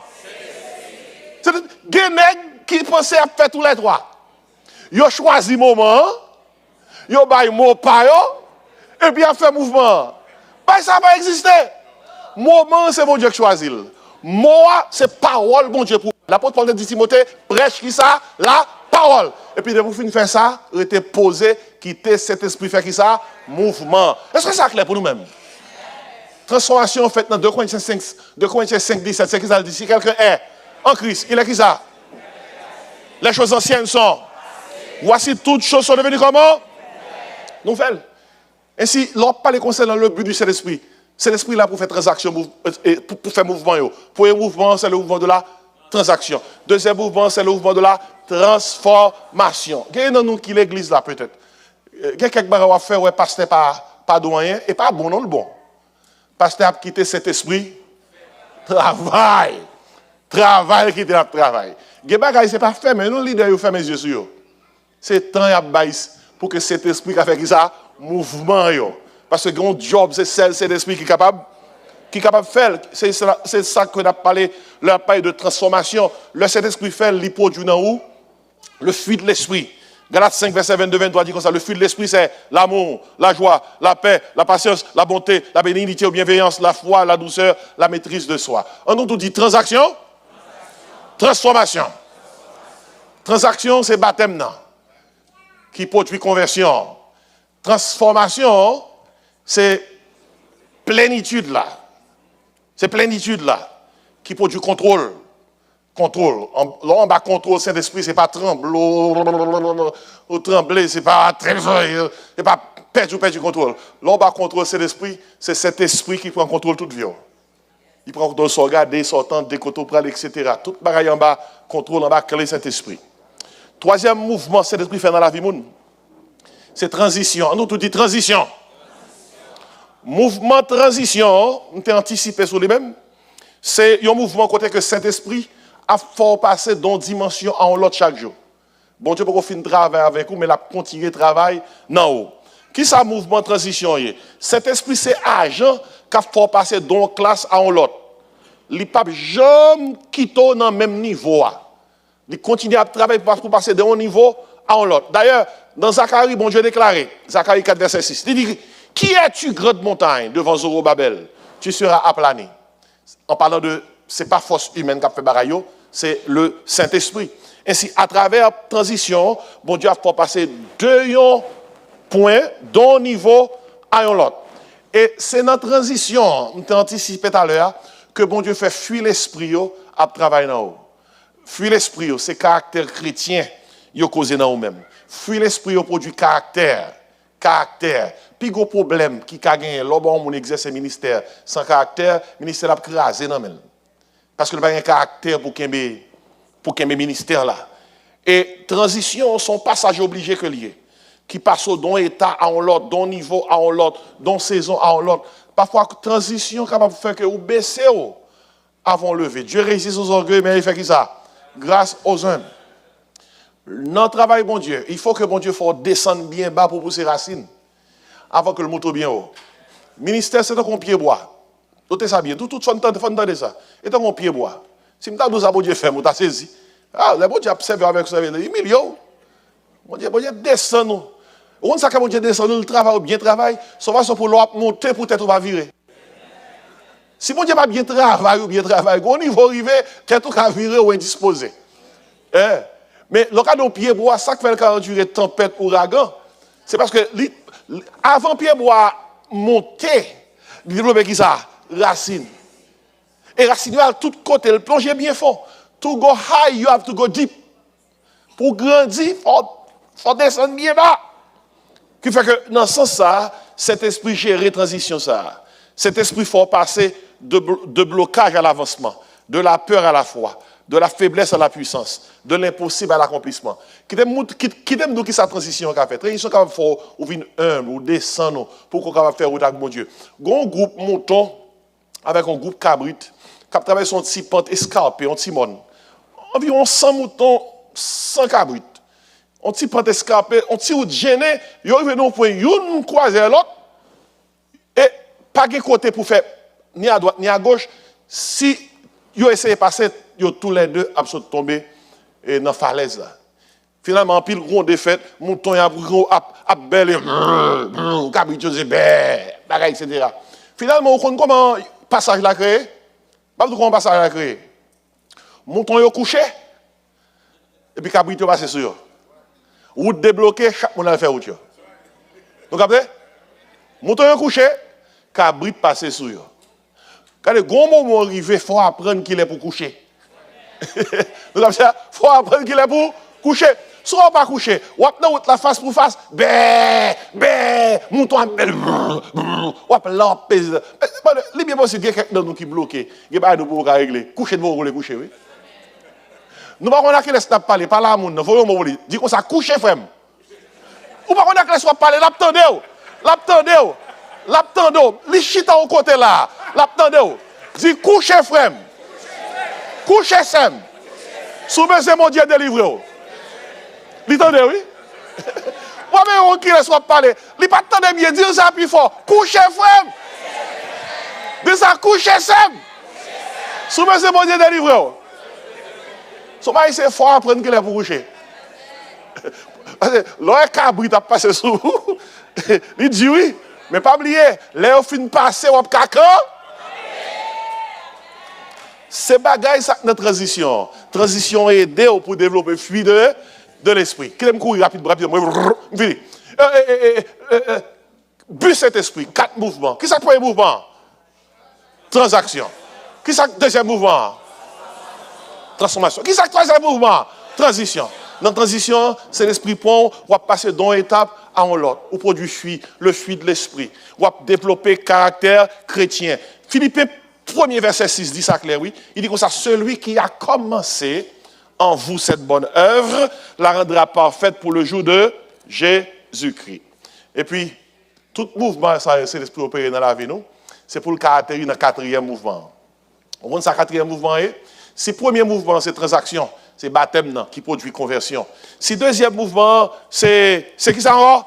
C'est des nèg qui pensaient à faire tous les trois. Yo choisi moment, yo bail mot pa yo et puis a fait mouvement. Bah ça va exister. Moment c'est bon Dieu qui choisit. Moi c'est parole bon Dieu pour. L'apôtre Paul dit Timothée prêche qui ça la parole. Et puis de vous finir faire ça, rester posé, quitter cet esprit faire qui ça mouvement. Est-ce que c'est clair pour nous-mêmes? Transformation faite dans 2 Corinthiens 5 17, c'est qui ça dit si quelqu'un est en Christ, il est qui ça? Les choses anciennes sont. Voici toutes choses sont devenues comment? Nouvelles. Ainsi, l'on parle concernant le but du Saint-Esprit. C'est l'esprit là pour faire transaction, pour faire mouvement. Premier mouvement, c'est le mouvement de la transaction. Deuxième mouvement, c'est le mouvement de la transformation. Il y a dans nous qui l'église là peut-être. Il y a quelques barres à faire, ouais, pasteur pas doyen, et pas bon, non le bon. Pasteur a quitté cet esprit. Travail, quitter le travail. Il y a des bagages, c'est pas fait, mais nous, leaders, ils ferment les yeux sur eux. C'est temps à baisse pour que cet esprit qui a fait ça, mouvement. Parce que grand job, c'est cet esprit qui est capable de faire. C'est ça qu'on a parlé, leur paille de transformation. Le Saint-Esprit fait, il produit dans où? Le fruit de l'esprit. Galates 5, verset 22-23 dit comme ça. Le fruit de l'esprit, c'est l'amour, la joie, la paix, la patience, la bonté, la bénignité, la bienveillance, la foi, la douceur, la maîtrise de soi. En nous, tout dit transaction, transformation. Transaction, c'est baptême, non? Qui produit conversion. Transformation, c'est plénitude là. C'est plénitude là qui produit contrôle. Contrôle. Là, on bas contrôle Saint-Esprit, c'est pas trembler, c'est pas c'est pas perdre du contrôle. Là, on bas contrôle Saint-Esprit, c'est cet esprit qui prend contrôle toute vie. Il prend contrôle son regarder, sortant, décotopral, etc. Tout bagaille en bas, contrôle en bas, clé Saint-Esprit. Troisième mouvement, Saint-Esprit fait dans la vie monde. C'est transition. Nous tout dit transition. Mouvement transition, on t'a anticipé sur lui-même. C'est un mouvement côté que Saint-Esprit a fort passé d'une dimension à l'autre chaque jour. Bon Dieu, pour qu'on finisse travail avec vous, mais la continuer travail non haut. Qui ça mouvement transition? Saint-Esprit, c'est agent qui a fort passé d'une classe à l'autre. Il ne peut jamais quitter dans le même niveau. Il continue à travailler pour passer d'un niveau à l'autre. D'ailleurs, dans Zacharie, bon Dieu déclaré, Zacharie 4, verset 6, il dit, qui es-tu, grande montagne, devant Zorobabel? Tu seras aplani. En parlant de, ce n'est pas force humaine qui a fait barayo, c'est le Saint-Esprit. Ainsi, à travers la transition, bon Dieu a fait passer deux points d'un niveau à l'autre. Et c'est dans la transition, on t'a anticipé tout à l'heure, que bon Dieu fait fuir l'esprit à travailler dans haut. Fuir l'esprit, c'est caractère chrétien, il causé dans vous-même. Fuir l'esprit, produit caractère. Puis gros problème qui a gagné, l'homme on exerce ministère sans caractère, le ministère a crasé dans même. Parce que le pas un caractère pour qu'un ministère là. Et transition son passage obligé que lié qui passe d'un état à l'autre, d'un niveau à l'autre, d'une saison à l'autre. Parfois transition capable de faire que vous baissez avant lever. Dieu résiste aux orgueils mais il fait qui ça? Grâce aux hommes. Dans le travail, bon Dieu, il faut que bon Dieu fasse descendre bien bas pour pousser racines avant que le monte bien haut. Ministère, c'est un pied bois. Tout ça bien, tout son temps, de ça. Et un pied bois. Si je vous bon Dieu fait, vous avez saisi. Ah, le bon Dieu observe avec ça, il millions. Bon Dieu descend nous. On sait que bon Dieu descend nous, le travail, bien travail, ça va pour monter, peut-être on va virer. Si bon Dieu pas bien travail, au niveau arrivé, peut-être on va virer ou indisposé. Mais le cas d'un pied bois, ça fait quand durer tempête, ouragan, c'est parce que avant pied bois monter, il développe qui ça? Racine. Et racine à tout côté, le plonger bien fond. To go high, you have to go deep. Pour grandir, faut descendre bien bas. Qui fait que dans ce sens ça, cet esprit gère transition ça. Cet esprit faut passer de blocage à l'avancement. de la peur à la foi, de la faiblesse à la puissance, de l'impossible à l'accomplissement. Qui t'aime nous qui sa transition qu'a fait. Transition qu'a fait ou vin humble ou descendre pour qu'on capable faire avec mon Dieu. Gon groupe mouton avec un groupe cabrit qui travaille son petit pente escarpé, un petit monde. Environ 100 moutons, 100 cabrit. Un petit pente escarpé, un petit ou gêné, ils arrivent dans un point, ils croisent l'autre et pas de côté pour faire ni à droite ni à gauche. Si ils essayent de passer, ils tous les deux absolument tombés dans la falaise là. Finalement, pile gros défaite, mouton a belle, cabrit etc. Finalement, on connaît comment passage l'a créé. Pas comment passage l'a créé. Mouton yo couché et puis cabrit yo passé sur. Route débloquée, chaque monde a fait route. Vous comprenez? Mouton yo couché, cabrit passé sur. Quand le gros moment arrive, il faut apprendre qu'il est pour coucher. Vous comprenez? Il faut apprendre qu'il est pour coucher. Soit pas coucher, ou la face pour face, mouton à belle, ou là, pèse. Il est bien possible qu'il y ait quelqu'un de nous qui bloque. Il n'y a pas de pour régler. Coucher de vous, vous coucher, oui. Nous ne pouvons pas laisser parler, parler à moun, faut vous dire. Dis qu'on ça couche frère. Ou pas qu'on a que laisser parler, l'attendez. Li chita au côté là, l'attendez. Dis couche frère. Couche sem. Souvent c'est mon Dieu délivré. L'entendez oui? Ou bien on qui laisse parler, li pas attendre bien dire ça plus fort. Couche frère. De ça couche sem. Souvent c'est mon Dieu délivré. Il faut apprendre qu'il est pour coucher. Parce que l'heure cabrit a passé sous vous, il dit oui, mais pas oublier, l'heure fin passé, on a caca. C'est bagaille ça notre transition. Transition est aidée pour développer fuite de l'esprit. Qui aime courir rapidement, fini. But cet esprit, 4 mouvements. Qui est le premier mouvement? Transaction. Qui est le deuxième mouvement? Transformation. Qui est le troisième mouvement? Transition. Dans la transition, c'est l'esprit pont, on va passer d'une étape à l'autre. On produit le fruit de l'esprit. On va développer caractère chrétien. Philippiens 1er verset 6 dit ça clair, oui. Il dit comme ça, celui qui a commencé en vous cette bonne œuvre, la rendra parfaite pour le jour de Jésus-Christ. Et puis, tout mouvement, ça, c'est l'esprit opéré dans la vie, nous. C'est pour le caractériser dans le quatrième mouvement. On voit ça, quatrième mouvement est. Si le premier mouvement, c'est transaction, c'est baptême qui produit conversion. Si le deuxième mouvement, c'est qui ça va?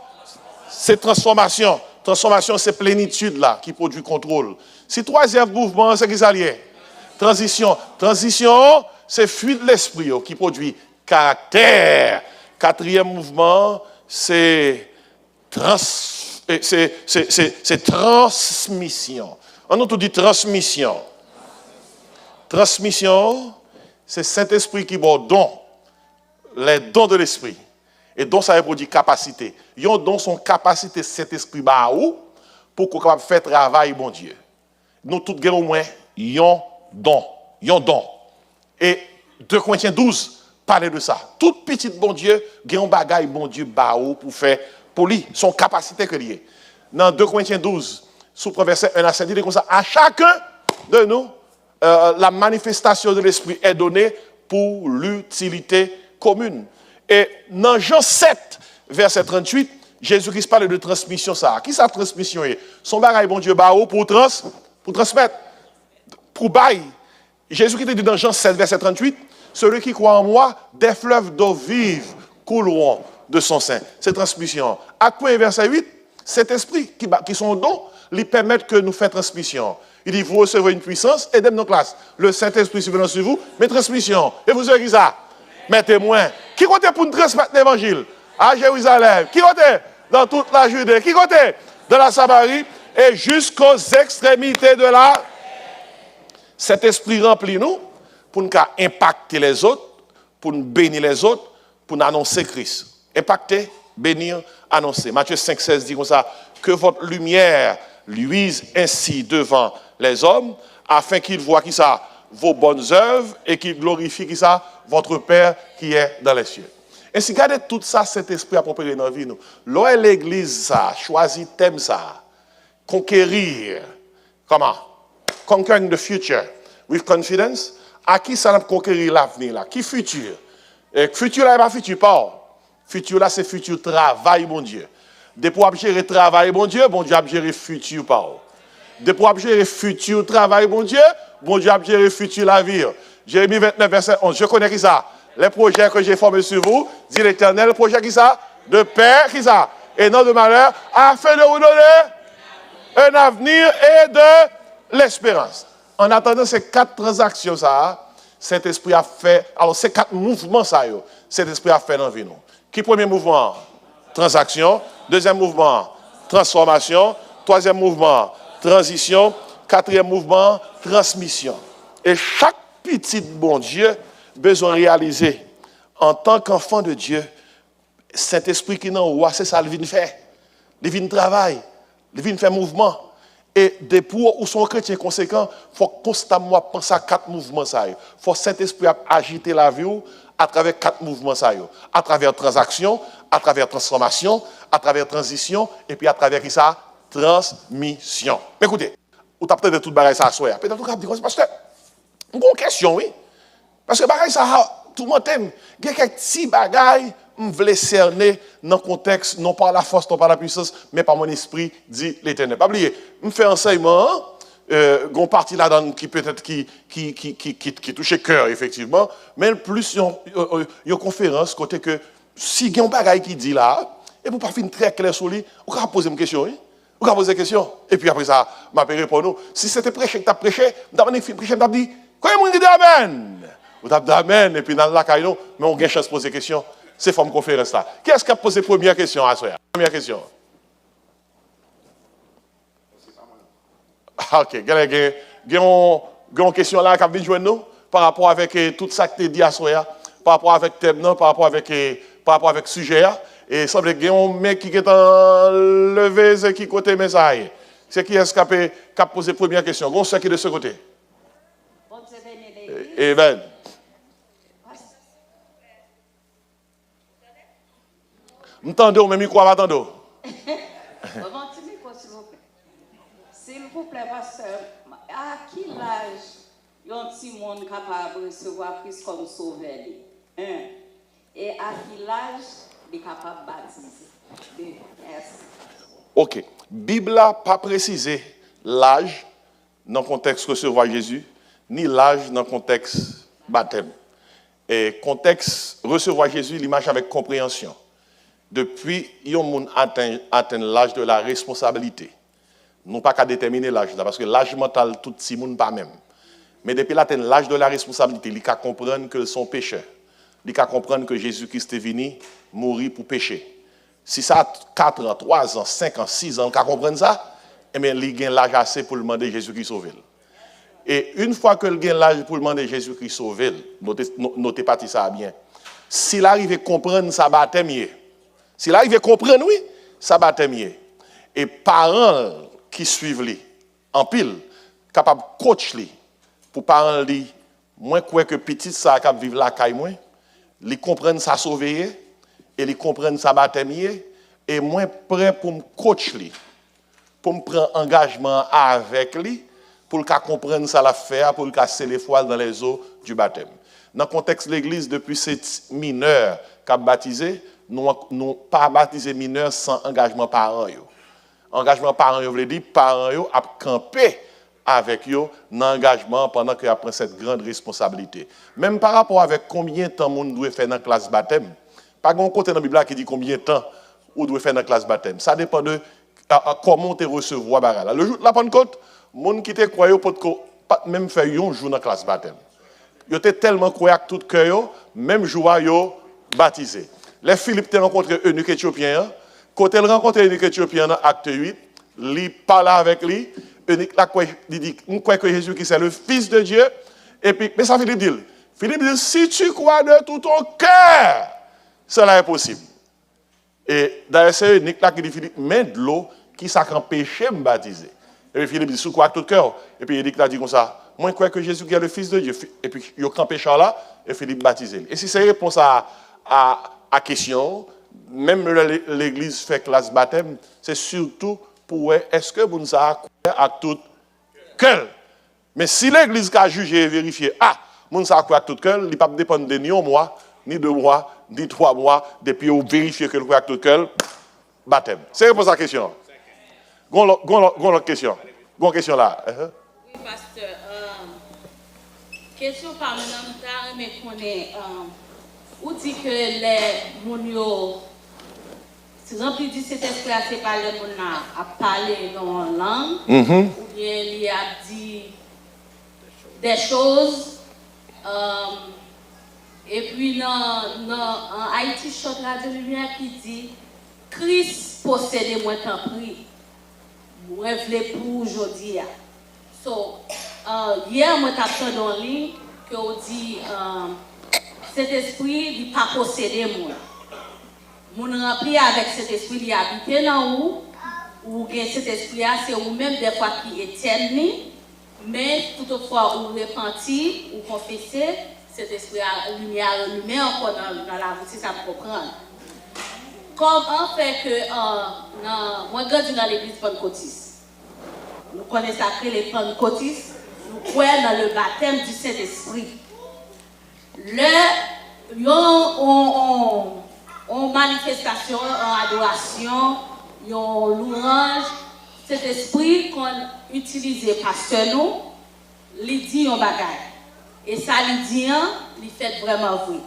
C'est transformation. Transformation, c'est plénitude là, qui produit contrôle. Si le troisième mouvement, c'est qui ça lié? Transition. Transition, c'est fuite de l'esprit qui produit caractère. Quatrième mouvement, c'est transmission. On a tout dit transmission. Transmission, c'est Saint-Esprit qui bon don, les dons de l'esprit. Et don, ça produit capacité. Yon don son capacité, Saint-Esprit, pour qu'on puisse faire travail, bon Dieu. Nous, tous, au moins, yon don. Et 2 Corinthiens 12, parlez de ça. Tout petit bon Dieu, yon bagaille, bon Dieu, pour faire, pour lui, son capacité que lié. Dans 2 Corinthiens 12, sous verset 1 à 7, il dit comme ça, à chacun de nous, la manifestation de l'esprit est donnée pour l'utilité commune. Et dans Jean 7, verset 38, Jésus-Christ parle de transmission. Ça. Qui sa transmission est? Son bagaille, bon Dieu, pour transmettre, pour bailler. Jésus-Christ dit dans Jean 7, verset 38, celui qui croit en moi, des fleuves d'eau vive couleront de son sein. C'est transmission. À quoi, verset 8, cet esprit qui sont don, lui permettent que nous fassions transmission. Il dit, vous recevez une puissance, aidez-moi dans la classe. Le Saint-Esprit survenant sur vous, mais transmission. Et vous savez qui ça? Mes témoins. Qui compte pour nous transmettre l'évangile? À Jérusalem. Qui compte dans toute la Judée? Qui compte dans la Samarie? Et jusqu'aux extrémités de la... Cet esprit remplit nous pour nous impacter les autres, pour nous bénir les autres, pour nous annoncer Christ. Impacter, bénir, annoncer. Matthieu 5, 16 dit comme ça, que votre lumière luise ainsi devant les hommes, afin qu'ils voient qui ça, vos bonnes œuvres, et qu'ils glorifient qui ça, votre Père qui est dans les cieux. Ainsi, gardez tout ça, cet esprit approprié dans la vie. Là, l'église, ça, choisit thème ça, conquérir. Comment? Conquering the future with confidence, À qui ça n'a conquérir l'avenir là? Qui futur? Et futur là, pas futur, pas. Futur là, c'est futur travail, bon Dieu. Depuis pour gérer travail, bon Dieu a géré futur, pas. Depuis pour gérer futur travail, bon Dieu a géré futur la vie. Jérémie 29, verset 11. Je connais qui ça? Les projets que j'ai formés sur vous, dit l'Éternel, projet qui ça? De paix, qui ça? Et non de malheur, afin de vous donner un avenir et de l'espérance. En attendant ces 4 transactions, ça, cet esprit a fait, alors ces 4 mouvements, ça, cet esprit a fait dans la vie. Qui premier mouvement? Transaction. Deuxième mouvement, transformation. Troisième mouvement, transition. Quatrième mouvement, transmission. Et chaque petit bon Dieu besoin de réaliser en tant qu'enfant de Dieu, cet esprit qui n'en roi, c'est ça le vient faire. Le vient travail, le vient faire mouvement. Et des pour ou son chrétien conséquent, il faut constamment penser à 4 mouvements. Il faut cet esprit agiter la vie à travers 4 mouvements. À travers transaction, à travers transformation, à travers transition, et puis à travers qui ça? Transmission. Mais écoutez, vous avez peut-être tout le bagage ça soir. Peut-être que vous avez dit, pasteur, une question, oui. Parce que bagage ça, tout le monde aime. Il y a quelques petits bagages, je veux cerner dans le contexte, non pas la force, non pas la puissance, mais par mon esprit, dit l'Éternel. Pas oublier, je fais enseignement, une partie là-dedans qui peut-être qui touche le cœur, effectivement, mais plus il y a une conférence, côté que si il y a un bagage qui dit là, et pour pas finir très clair sur lui, vous pouvez poser une question, oui? Vous pouvez poser une question. Et puis après ça, je vais répondre. Si c'était prêché que tu as prêché, je vais prêcher, je vais dire, quand vous dites Amen? Vous avez dit Amen, et puis dans la caille, mais on a une chance de poser une question. C'est forme conférence là. Qui est-ce qui a posé la première question à soi? Première question. Ah, ok. Il y a une question là qui a venu joindre nous par rapport avec tout ça que tu as dit à soi, par rapport avec thème, par rapport avec le sujet. Et il semble qu'il y a un mec qui est enlevé, qui côté message. C'est qui est-ce qui a posé la première question? On sait qui est de ce côté. Et ben. M'entendez, mais micro va attendre. S'il vous plaît, pasteur, à qui l'âge un petit monde capable de recevoir Christ comme sauveur? Et à qui l'âge est capable de baptiser? Merci. Ok. Bible n'a pas précisé l'âge dans le contexte recevoir Jésus, ni l'âge dans le contexte baptême. Et contexte recevoir Jésus, l'image avec compréhension. Depuis, il y a un atteint l'âge de la responsabilité. Nous pas qu'à déterminer l'âge là, parce que l'âge mental, tout le monde pas même. Mais depuis l'atteint l'âge de la responsabilité, il faut comprendre que son pécheur. Il faut comprendre que Jésus-Christ est venu mourir pour pécher. Si ça a 4 ans, 3 ans, 5 ans, 6 ans, il faut comprendre ça, eh bien, il a l'âge assez pour demander Jésus-Christ sauver. Et une fois que il a l'âge pour demander Jésus-Christ sauver, notez pas ça bien. S'il arrive à comprendre ça baptême, s'il arrive à comprendre, oui, ça baptême. Et parents qui suivent lui, en pile, capable de coach lui, pour parents lui, moins quoi que petit ça capable vivre la caille moins, les comprendre ça sauver et les comprendre ça baptême et moins prêt pour me coach lui, pour me prendre engagement avec lui, pour qu'il comprenne ça la faire, pour qu'il casser les foiles dans les eaux du baptême. Dans le contexte de l'église, depuis ces mineurs qui ont baptisé, nous n'avons pas baptisé mineurs sans engagement parent. Engagement parent, vous voulez dire, parents a campé avec eux dans l'engagement pendant qu'ils prennent cette grande responsabilité. Même par rapport avec combien de temps on doit faire dans la classe baptême, pas un côté dans la Bible qui dit combien de temps on doit faire dans la classe baptême. Ça dépend de comment tu recevoir. Le jour de la Pentecôte, les gens qui te croient pas même faire un jour dans la classe baptême. Ils étaient tellement croyants que tout cœur, même jour, ils ont baptisé. Les Philippe ont rencontré un eunuque éthiopien. Quand il rencontre un eunuque éthiopien dans Acte 8, il parle avec lui. Eunuque il dit, nous croyons que Jésus c'est le Fils de Dieu. Et puis, mais ça Philippe dit, si tu crois de tout ton cœur, cela est possible. Et d'ailleurs, c'est eunuque qui dit, Philippe, mets de l'eau qui s'en péché me baptiser. Et puis Philippe dit, si tu crois de tout cœur. Et puis il dit comme ça, moi je crois que Jésus est le Fils de Dieu. Et puis il y a un péché là, et Philippe baptisé. Et si c'est réponse à question, même l'église fait classe baptême, c'est surtout pour est-ce que vous nous avez à tout cœur. Mais si l'église a jugé et vérifié, Moun sa croit tout cœur, il pas dépendre de ni un mois, ni 2 mois, ni 3 mois, depuis vous vérifiez que le croit tout cœur, baptême. C'est réponse à la question. Gon l'autre question. Gon question là. Oui, pasteur. Question par maintenant, mais qu'on est, ou dit que les mounios, si rempli dit cet esprit à c'est pas les moun à parler dans une langue, ou bien il a dit des choses, et puis dans Haïti, Chante Radio Lumière qui dit, Christ possède moi tant pris, moi voulais pour aujourd'hui. So, hier, moi, j'ai dans la ligne que on dit cet esprit il pas posséder moi. Mon rempli avec cet esprit, il habite dans ou cet esprit là, c'est ou même des fois qui éternel, mais toutefois ou repenti ou confesser, cet esprit a lumière encore dans la vie, si ça me comprend. Comment fait que moi, je grandis dans l'église pentecôtiste. Nous connaissons après les pentecôtistes, nous croyons dans le baptême du Saint-Esprit. En manifestation, en adoration, en louange, cet esprit qu'on utilise pasteur nous, il dit un bagage. Et ça, il dit, il fait vraiment vrai.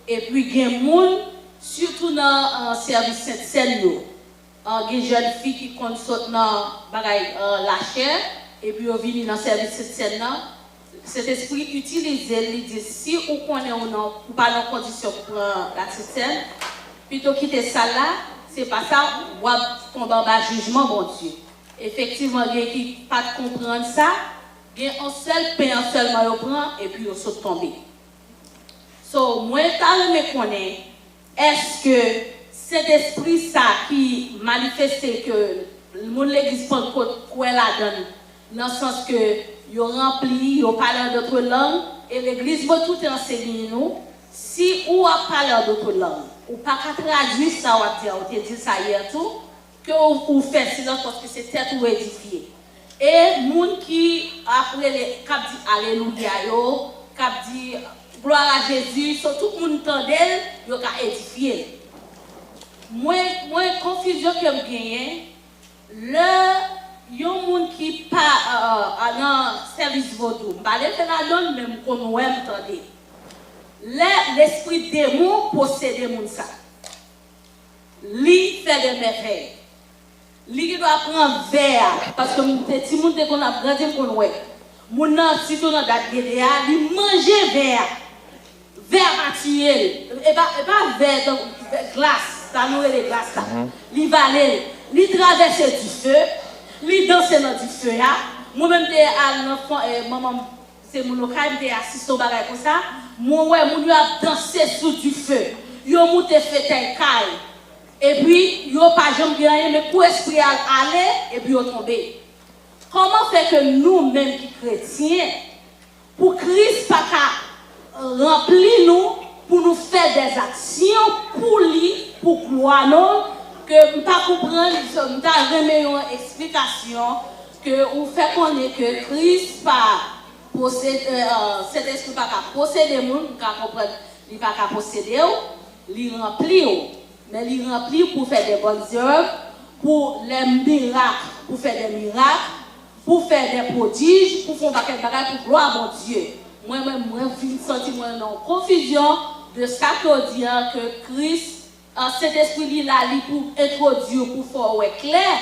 Et puis, il y a des gens, surtout dans le service Sainte-Seine, il y a des jeunes filles qui consultent dans la chair, et puis ils viennent dans le service Sainte-Seine. Cet esprit utilisé, il dit, si vous connaissez ou non, ou pas dans condition pour la Sainte-Seine, plutôt quitter ça là, c'est pas ça, vous tomber en bas jugement, mon Dieu. Effectivement, il y a qui pas comprendre ça, il y a un seul pain seulement, ils prend, et puis ils sont tombés. So, moi, je me connais, est-ce que cet esprit ça qui manifestait que le monde l'église Pentecôte quoi la donne dans le sens que yo rempli yo parle d'autres langues et l'église va tout enseigner nous si ou a parlé d'autres langues ou pas qu'à traduire ça on te dit ça hier tout que ou fait silence parce que c'est tête ou édifié et monde qui après les cap dit alléluia yo cap dit gloire à Jésus surtout monde tendel yo ka édifier. Moi confusion que me gagne le yon moun qui pas dans service vaudou parler fait la donne même qu'on aime tendez l'esprit démon possède moun ça li fait des merveilles li doit prendre verre parce que petit moun te qu'on a grandi qu'on ouais moun nan surtout dans date GDA li manger verre matuel et pas verre glace ça nous les glaces là li valer li traverser du feu li danser dans du feu là moi même t'es à l'enfant maman c'est mon local t'es assisté au bagage comme ça moi ouais mon a danser sous du feu yo monter fait un caille et puis yo pas jamais gagner mais pour esprit aller et puis yo tomber comment fait que nous même qui chrétiens pour Christ pas remplir nous pour nous faire des actions pour lui pour gloire non que nous pas comprendre nous ta remet une explication que on fait connaître que Christ pas possède cet esprit pas posséder monde pas comprendre il pas posséder il remplit mais il remplit pour faire des bonnes œuvres pour les miracles pour faire des miracles pour faire des prodiges pour faire des bagages pour gloire mon Dieu moi-même je senti moi en confusion de ça que dit que Christ cet esprit là pour introduire pour faire ouais clair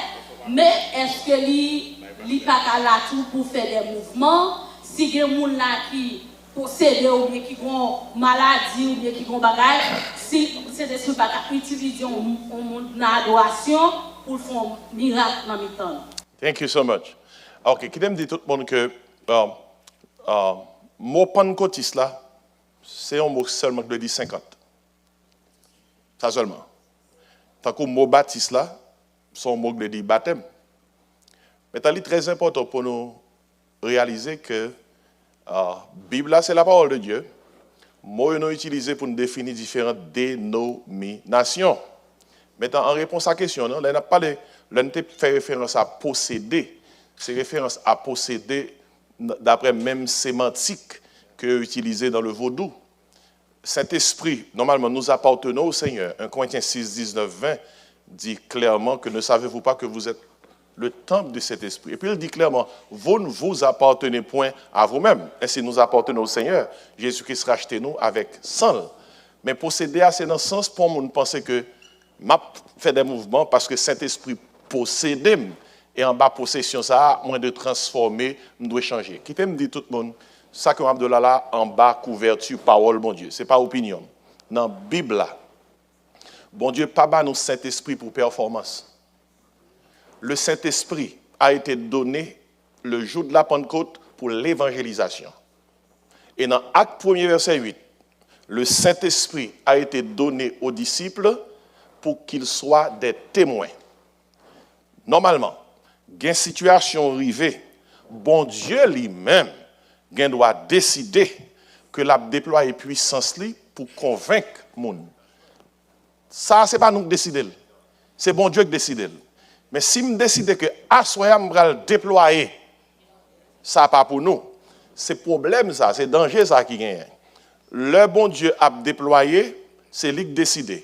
mais est-ce que li pas là tout pour faire des mouvements si des gens là qui possèdent ou bien qui ont maladie ou bien qui ont bagage si cet esprit pas utiliser en adoration pour faire miracle dans mi-temps. Thank you so much. OK, qui t'aime dire tout le monde que mot pentecôtiste là c'est un mot seulement qui veut dire 50. Ça seulement. Tant que le mot baptiste là, c'est un mot qui veut dire baptême. Mais c'est très important pour nous réaliser que la Bible là, c'est la parole de Dieu. Mot nous utilisé pour nous définir différentes dénominations. Maintenant, en réponse à la question, on n'a pas fait référence à posséder. C'est référence à posséder d'après même sémantique que utilisé dans le vaudou. Saint-Esprit, normalement, nous appartenons au Seigneur. 1 Corinthiens 6, 19, 20 dit clairement que ne savez-vous pas que vous êtes le temple de cet esprit. Et puis il dit clairement, vous ne vous appartenez point à vous-même. Ainsi nous appartenons au Seigneur. Jésus-Christ racheté nous avec sang. Mais posséder, c'est dans le sens pour nous penser que m'a fait des mouvements parce que Saint-Esprit possède et en bas possession ça, moins de transformer, nous doit changer. Qui peut me dire tout le monde, ça que Abdullah là en bas couverture parole bon Dieu, c'est pas opinion. Dans la Bible là, bon Dieu pas bas nous Saint-Esprit pour performance. Le Saint-Esprit a été donné le jour de la Pentecôte pour l'évangélisation. Et dans Acte 1er verset 8, le Saint-Esprit a été donné aux disciples pour qu'ils soient des témoins. Normalement, il y a une situation arrivée, bon Dieu lui-même doit décider que la déployer puissance pour convaincre le monde. Ça, ce n'est pas nous qui décidons. C'est bon Dieu qui décide. Mais si je décide que Assoyam va le déployer, ça n'est pas pour nous. C'est problème ça, c'est danger ça qui gagne. Le bon Dieu a déployé, c'est lui qui décide.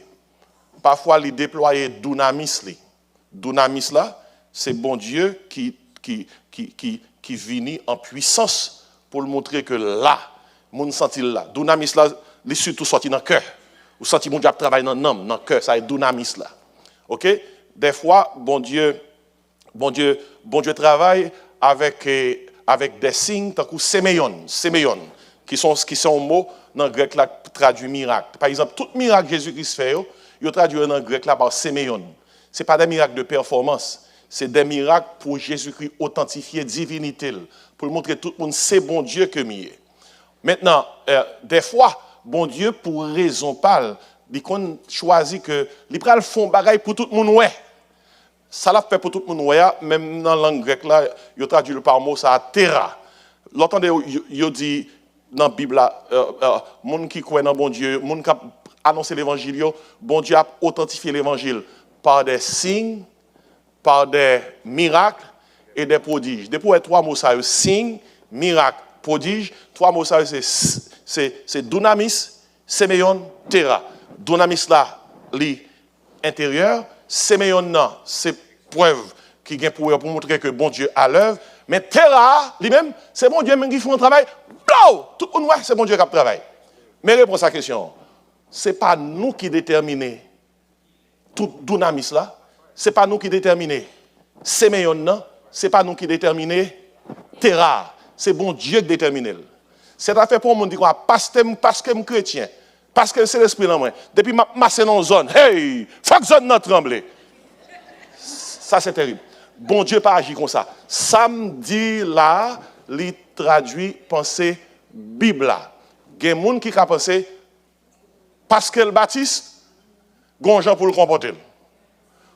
Parfois, il déploie dunamis. Dunamis là, c'est bon Dieu qui vient en puissance pour le montrer que là, mon senti là. Dunamis là, il surtout sorti dans le cœur. Ou senti mon Dieu travaille dans l'âme, dans le cœur, ça est dunamis là. OK? Des fois, bon Dieu travaille avec des signes tant que séméon, qui sont mots dans le grec là traduit miracle. Par exemple, tout miracle que Jésus-Christ fait, il traduit dans le grec là par séméon. Ce n'est pas des miracles de performance, c'est des miracles pour Jésus-Christ authentifier divinité, pour montrer tout le monde c'est bon Dieu que mieux. Maintenant, des fois, bon Dieu pour raison pâle, il choisit que il prend le fond bagaille pour tout le monde ouais. Ça l'a fait pour tout le monde ouais, même dans la langue grecque là, il traduit le par mot ça terra. L'entendez il dit dans la Bible là, monde qui croit dans bon Dieu, monde qui a annoncé l'évangile, bon Dieu a authentifié l'évangile par des signes, par des miracles et des prodiges. Depuis trois mots ça signes, miracles, prodiges, trois mots ça c'est dunamis, séméon, terra. Dunamis là, l'intérieur, séméon là, c'est preuve qui vient pour montrer que bon Dieu a l'œuvre, mais terra lui-même, c'est bon Dieu même qui fait un travail. Blau, tout le monde voit, c'est bon Dieu qui travaille. Mais réponse à la question, ce n'est pas nous qui déterminons tout dunamis là, ce n'est pas nous qui déterminons séméon là, ce n'est pas nous qui déterminons terra, c'est bon Dieu qui détermine. C'est affaire pour monde dit quoi parce que je suis chrétien, parce que c'est l'esprit dans moi. Depuis ma c'est dans zone, hey, faut que zone n'a tremblé. Ça c'est terrible. Bon Dieu pas agir comme ça. Samedi là, il traduit pensée Bible là. Il y a des gens qui a pensé parce que le baptiste, gon gens pour le comporter.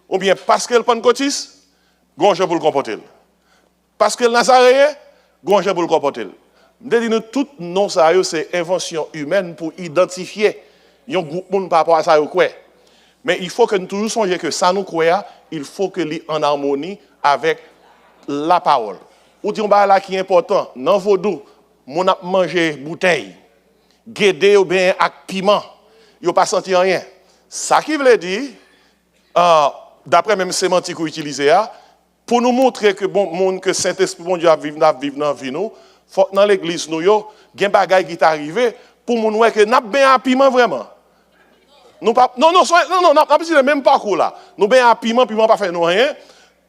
Ou bien parce que le pentecôtiste, gon gens pour le comporter. Parce que le nazaréen, gon gens pour le comporter. Je dis nous tout non ça c'est invention humaine pour identifier un groupe monde par rapport à ça quoi. Mais il faut que nous toujours songions que ça nous croit, il faut que li en harmonie avec la parole. Ou dit on ba là qui est important, dans vaudou, mon a manger bouteille, guédé ou bien avec piment, yo pas senti rien. Ça qui veut dire d'après même sémantique utilisé pour nous montrer que bon monde que Saint-Esprit bon Dieu a vivre dans vie nous. Faut dans l'église nous yo gen bagay qui est arrivé pour moun wè que n'a ben à piment vraiment. Nous pas non n'a pas le même parcours là. Nous ben à piment pas fait nous rien.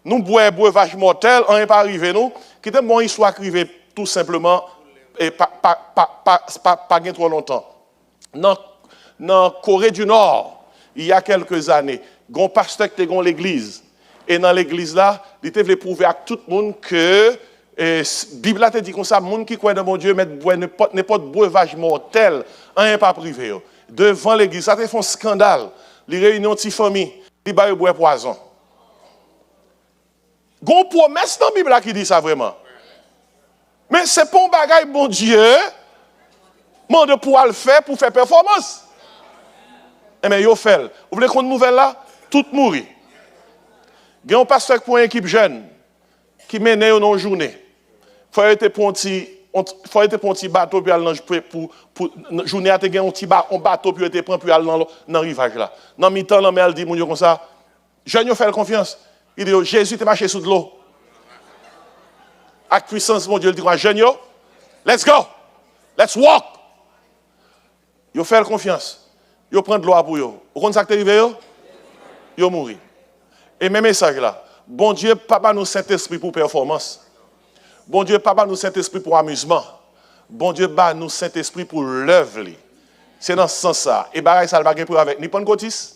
Nous breuvage mortel, rien pas arrivé nous. Qui était bon histoire arrivé tout simplement et pas gain trop longtemps. Dans Corée du Nord, il y a quelques années, gon pasteur qui était l'église et dans l'église là, il était voulu prouver à tout le monde que la Bible a dit comme ça, les gens qui croient dans mon Dieu mettent n'importe breuvage mortel, rien pas privé. Devant l'église, ça te fait un scandale. Les réunions de famille, ils boivent poison. Il y a une promesse dans la Bible qui dit ça vraiment. Mais ce n'est pas un bagage, bon Dieu, de pouvoir le faire pour faire performance. Eh bien, il fait. Vous voulez qu'on nouvelle là? Tout mourir. Il y a un pasteur pour une équipe jeune qui mène une journée. Il faut être pour un petit faut être pour un petit bateau puis aller pour journée à te gagner un bateau puis te prend puis aller dans rivage là. Dans mi-temps là mais elle dit mon Dieu comme ça, jeune fait confiance. Il dit Jésus t'est marché sous de l'eau. Avec puissance mon Dieu il dit quoi jeune let's go. Let's walk. Yo fait confiance. Yo prend de l'eau pour yo. Vous connaissez ça qui est arrivé yo mourir. Et même message là, bon Dieu papa nous Saint-Esprit pour performance. Bon Dieu, papa, nous Saint-Esprit pour amusement. Bon Dieu, bah, nous Saint-Esprit pour l'œuvre. C'est dans ce sens-là. Et bah, ça ne va pas pour avec ni Pentecôtis,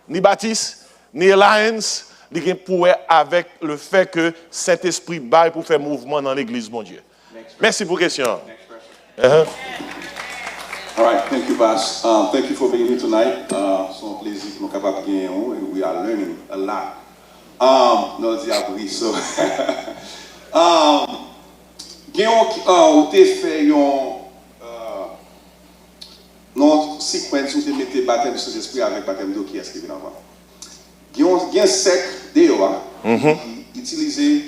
ni Baptiste, ni Alliance, ni pour avec le fait que Saint-Esprit baille pour faire mouvement dans l'église, mon Dieu. Merci pour la question. All right, thank you, Pastor. Thank you for being here tonight. C'est un plaisir que nous sommes capables de gagner. We are learning a lot. Nous avons appris ça. Ou te fait une séquence où tu mettais baptême de Saint-Esprit avec baptême d'eau qui est escrit avant. Il y a un sec d'ailleurs qui utilise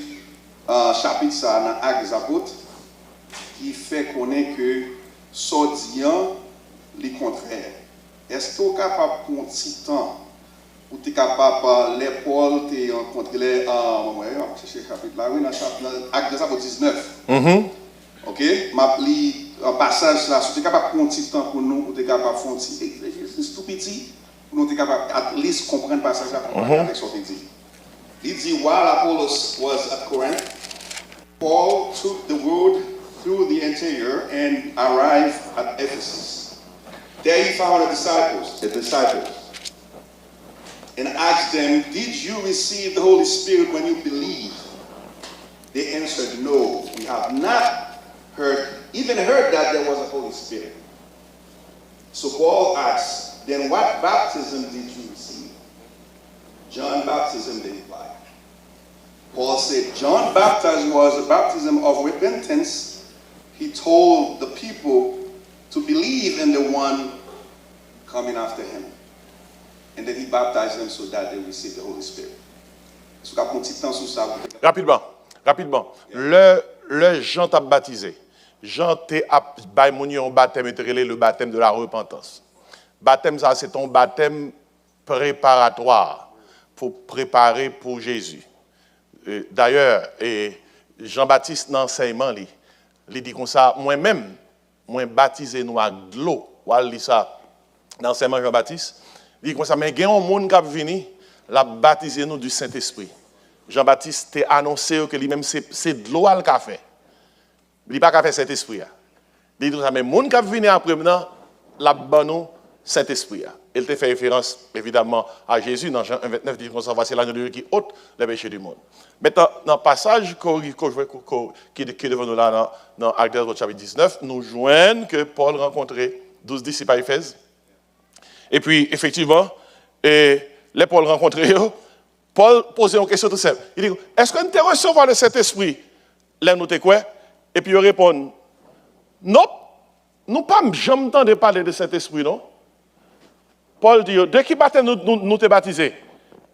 chapitre ça dans Actes des Apôtres qui fait connaître que Sodian les contraire. Est-ce que tu es capable pour un petit temps ou tu es capable les Paul tu rencontré les chapitre là oui dans Actes des Apôtres 19. OK, m'a li un passage là, si tu es capable de prendre un petit temps pour nous, ou tu es capable de faire un petit exercice tout petit, pour nous, tu es capable at least comprendre le passage là pour avec ce qu'il dit. Il dit, while Apollos was at Corinth, Paul took the road through the interior and arrived at Ephesus. There he found the disciples, and asked them, did you receive the Holy Spirit when you believed? They answered, no, we have not even heard that there was a Holy Spirit. So Paul asked, then what baptism did you receive? John baptism, they replied. Paul said, John baptized was a baptism of repentance. He told the people to believe in the one coming after him. And then he baptized them so that they receive the Holy Spirit. Rapidement. Le Jean t'a baptisé. Jean t'a baptisé un baptême le baptême de la repentance. Baptême ça c'est ton baptême préparatoire pour préparer pour Jésus. D'ailleurs, Jean-Baptiste dans l'enseignement il dit comme ça moi-même moi baptisé nous avec de l'eau. Ou dit ça dans l'enseignement Jean-Baptiste, il dit comme ça mais il y a un monde qui vient la baptiser nous du Saint-Esprit. Jean-Baptiste a annoncé que lui-même c'est de l'eau al café. Il n'a pas qu'à faire Saint-Esprit. Il dit ça mais monde qui vient après maintenant la bonne Saint-Esprit. Il te fait référence évidemment à Jésus dans Jean 1:29 il dit comme ça voici l'agneau de Dieu qui ôte les péchés du monde. Maintenant dans le passage qui est devant nous là dans Actes chapitre 19, nous joignons que Paul rencontrait 12 disciples à Éphèse. Et puis effectivement les Paul rencontrés Paul posait une question tout simple. Il dit, est-ce que nous te recevoir de cet esprit? Là, nous te quoi? Et puis, il répond, non, nous pas jamais temps de parler de cet esprit, non? Paul dit, de qui baptême nous te baptisé?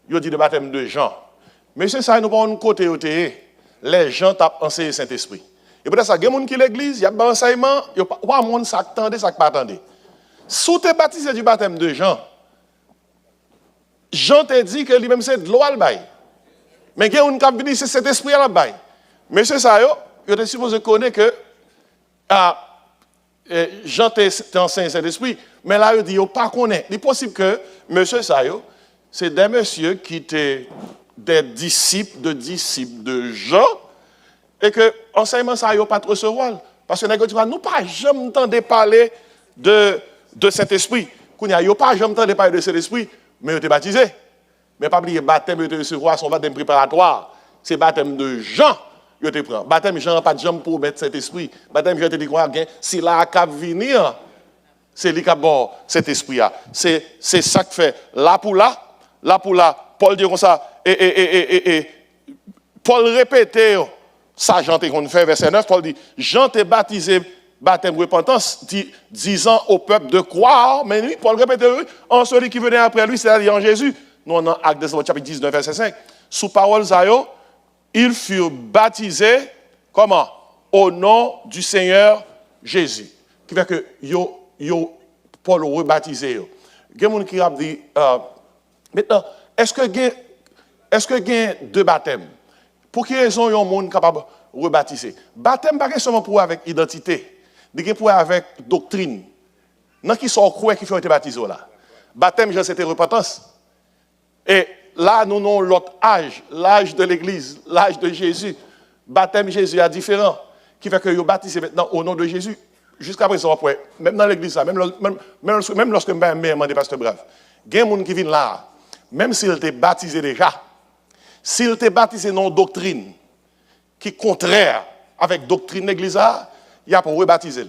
Il dit, de baptême de Jean. Mais c'est ça, nous pas un côté où les gens t'ont enseigné Saint-Esprit. Et peut-être ça, il y a des gens qui l'église, il y a des enseignements, il y a pas de monde qui attendait, ça pas attendait. Si tu es baptisé du baptême de Jean, Jean t'a dit que lui-même c'est de l'eau à l'baï. Mais il y a un qui vient c'est cet esprit à l'baï. Mais c'est ça, il est supposé connaître que Jean t'a enseigné cet esprit, mais là il dit il pas connaît. Il est possible que monsieur ça c'est des messieurs qui étaient des disciples de Jean et que enseignement ça pas trop recevoir parce que nous pas jamais entendu parler de cet esprit. Qu'on y a pas jamais entendu parler de cet esprit. Mais tu es baptisé. Mais pas oublier baptême de recevoir son baptême préparatoire. C'est baptême de Jean. Je te prends. Baptême Jean pas de jambe pour mettre cet esprit. Baptême Jean te dit quoi si là cap venir c'est lui qui a bon cet esprit là. C'est ça que fait là pour là. Paul dit comme ça et Paul répétait ça Jean te qu'on fait verset 9 Paul dit Jean t'est baptisé baptême repentance, disant au peuple de croire, mais lui, Paul répète en celui qui venait après lui, c'est-à-dire en Jésus. Nous, on a Actes des Apôtres, chapitre 19, verset 5. Sous parole Zayo, ils furent baptisés, comment? au nom du Seigneur Jésus. Qui fait que Paul rebaptisé. Il y a des gens qui ont dit, maintenant, est-ce que il y a deux baptêmes? Pour quelle raison il y a des gens capables de rebaptiser? Baptême, pas seulement pour avec identité, mais pour avec doctrine. Non, qui sont croix qui font être baptisés là. Baptême, c'était repentance. Et là, nous avons l'autre âge, l'âge de l'Église, l'âge de Jésus. Baptême Jésus est différent. Qui fait que vous baptisez maintenant au nom de Jésus. Jusqu'à présent, même dans l'Église, même lorsque je mets demandé pasteur Brave, il y a des gens qui viennent là, même s'ils étaient baptisés déjà, s'ils étaient baptisés dans une doctrine qui est contraire avec la doctrine de l'Église, il y a pour rebaptiser.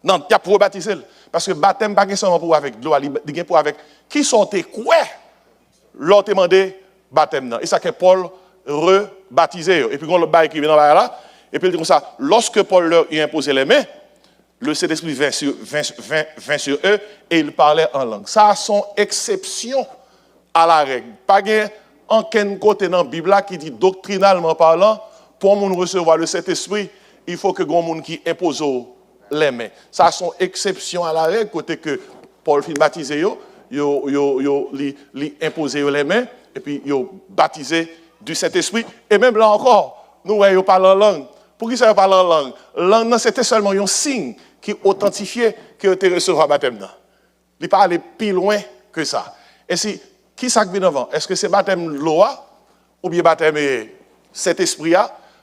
Non, il y a pour rebaptiser. Parce que le baptême, pas seulement pour avec l'eau, il y a pour avec qui sont tes quoi l'autre demandé baptême. Et ça que Paul rebaptisé. Et puis, quand le bail qui vient là, et puis il dit comme ça, lorsque Paul leur a imposé les mains, le Saint-Esprit vint sur eux et ils parlaient en langue. Ça, sont exceptions à la règle. Pas en quel côté dans la Bible qui dit doctrinalement parlant, pour nous recevoir le Saint-Esprit, il faut que les gens qui imposent les mains. Ça, sont exceptions à la règle, côté que Paul fit baptiser, il imposé les mains, et puis il baptisé du Saint-Esprit. Et même là encore, nous voyons parler en langue. Pour qui ça parle en langue? Langue, c'était seulement un signe qui authentifiait que tu recevras le baptême. Il ne pas aller plus loin que ça. Et si, qui ça vient avant? Est-ce que c'est baptême l'eau ou bien baptême Saint-Esprit?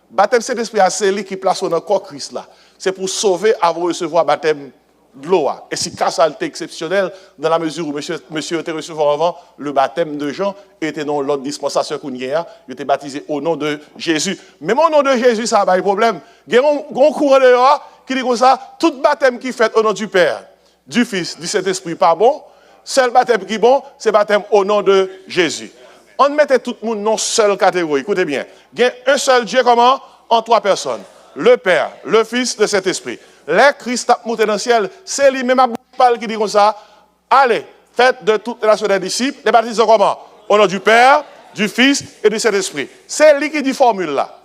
Baptême Saint-Esprit, c'est lui qui place dans le corps Christ là. C'est pour sauver avant de recevoir le baptême de l'eau. Et si cas ça était exceptionnel, dans la mesure où monsieur était recevoir avant, le baptême de Jean était dans l'autre dispensation qu'on y a, il était baptisé au nom de Jésus. Même au nom de Jésus, ça n'a pas de problème. Il y a un courant dehors qui dit comme ça, tout baptême qui fait au nom du Père, du Fils, du Saint-Esprit, pas bon. Seul baptême qui est bon, c'est baptême au nom de Jésus. On mettait tout le monde dans une seule catégorie. Écoutez bien. Il y a un seul Dieu comment? En trois personnes. Le Père, le Fils, le Saint-Esprit. Les Christ a monté dans le ciel, c'est lui-même à parle qui dit comme ça. Allez, faites de toute la nation des disciples, les baptisés comment? Au nom du Père, du Fils et du Saint-Esprit. C'est lui qui dit formule là.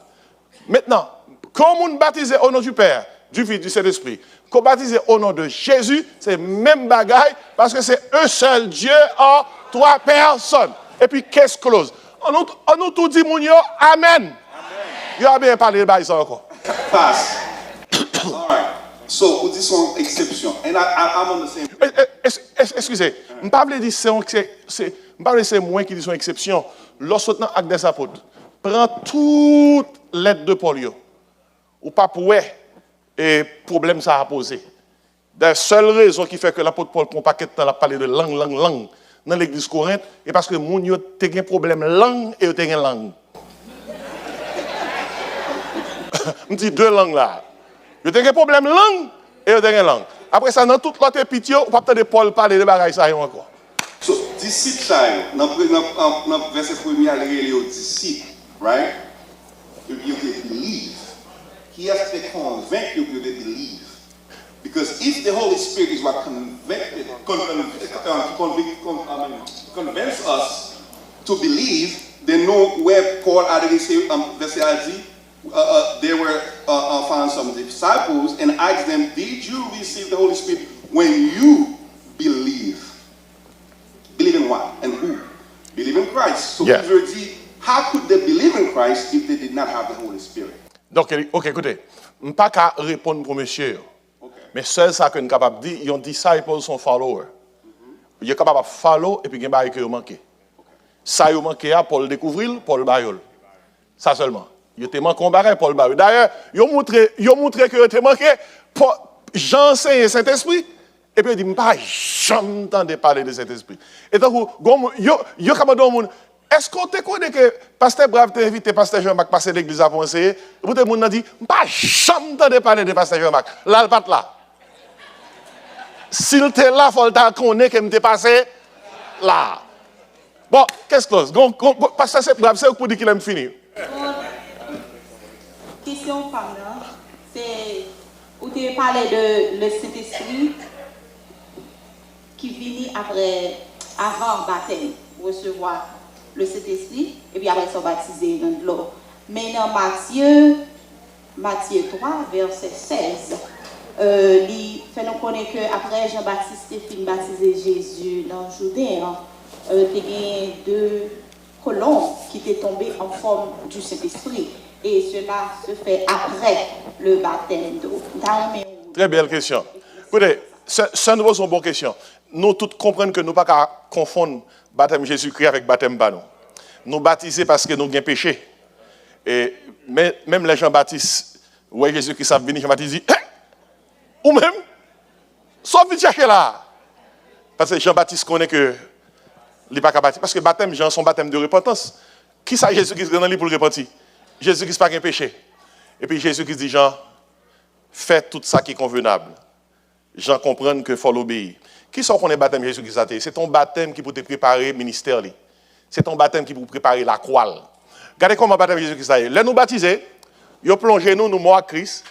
Maintenant, quand on baptise au nom du Père, du Fils, du Saint-Esprit, qu'on baptise au nom de Jésus, c'est même bagaille parce que c'est un seul Dieu en trois personnes. Et puis, qu'est-ce que close? On nous tout dit, mon yo, Amen. Il a bien parlé de ça encore. Pass. All right. So, this is one exception. And I'm on the same. Excusez, je ne parle pas c'est moi qui dis une exception. Lorsque dans Actes des Apôtres, prends toute lettre de Paul, ou pas pour et problème ça a posé. La seule raison qui fait que l'apôtre Paul prend paquet de temps à parler de langue dans l'église Corinthe, et parce que moun yo te gen problème langue et te gen langue. On dit deux langues là. Yo te gen problème langue et te gen langue. Après ça, dans toute l'autre épître, on pas de Paul parler de bagaille ça encore. So, disciple ça, dans verset 1er, il est disciple, right? You believe. He has to convince you to believe. Because if the Holy Spirit is what convince us to believe, they know where Paul already said, verset they were found some disciples and asked them, did you receive the Holy Spirit when you believe? Believe in what? And who? Believe in Christ. So yeah. How could they believe in Christ if they did not have the Holy Spirit? Donc, ok, écoutez, je ne peux pas répondre pour monsieur. Okay. Mais seul ça que nous sommes capables de dire, ils ont disciples sont followers. Ils sont capables de follow et puis ils ont des choses qui manquent. Ça, ils ont manqué à Paul découvrir, Paul Bayol. Ça seulement. Ils ont manqué un barré, Paul Bayol. D'ailleurs, ils ont montré que ils ont manqué, Jean enseigne Saint-Esprit, et puis ils disent, pas jamais entendu parler de Saint-Esprit. Et donc, ils ont capables de dire, est-ce qu'on te connaît que Pasteur Brave t'a invité Pasteur Jean-Marc passer l'église à conseiller? Vous te monde dit, pas jamais entendu parler de Pasteur Jean-Marc. Là, il pas là. S'il était là, il faut le connaître que m'était passé là. Bon, qu'est-ce que Pasteur c'est Brave, c'est pour dire qu'il aime finir. Question pendant, c'est où tu parlais de le Saint-Esprit qui vient avant baptême, recevoir le Saint-Esprit, et puis après, ils sont baptisés dans l'eau. Mais dans Matthieu Matthieu 3, verset 16. Il fait nous connaître qu'après Jean-Baptiste est fini baptiser Jésus dans le Jourdain, il y a 2 colons qui étaient tombés en forme du Saint-Esprit. Et cela se fait après le baptême d'eau. Très belle question. Écoutez, ça nous pose une bonne question. Nous tous comprenons que nous ne pouvons pas confondre le baptême Jésus-Christ avec le baptême Banon. Nous baptisons parce que nous avons péché. Et même les Jean-Baptiste, ouais, Jésus-Christ a venu, Jean-Baptiste dit, ou même, sauf vite chercher là. Parce que Jean-Baptiste connaît que il n'est pas capable. Parce que le baptême Jean, son baptême de repentance. Qui ça Jésus-Christ dans lui pour le repentir? Jésus-Christ n'a pas qu'un péché. Et puis Jésus-Christ dit, Jean, fais tout ça qui est convenable. Jean comprend que faut l'obéir. Qui sont qu'on est baptême Jésus-Christ? C'est ton baptême qui peut te préparer au ministère. C'est ton baptême qui peut préparer la croix. Regardez comment le baptême Jésus-Christ est. Là, nous baptiser, nous plongons nous morts à Christ.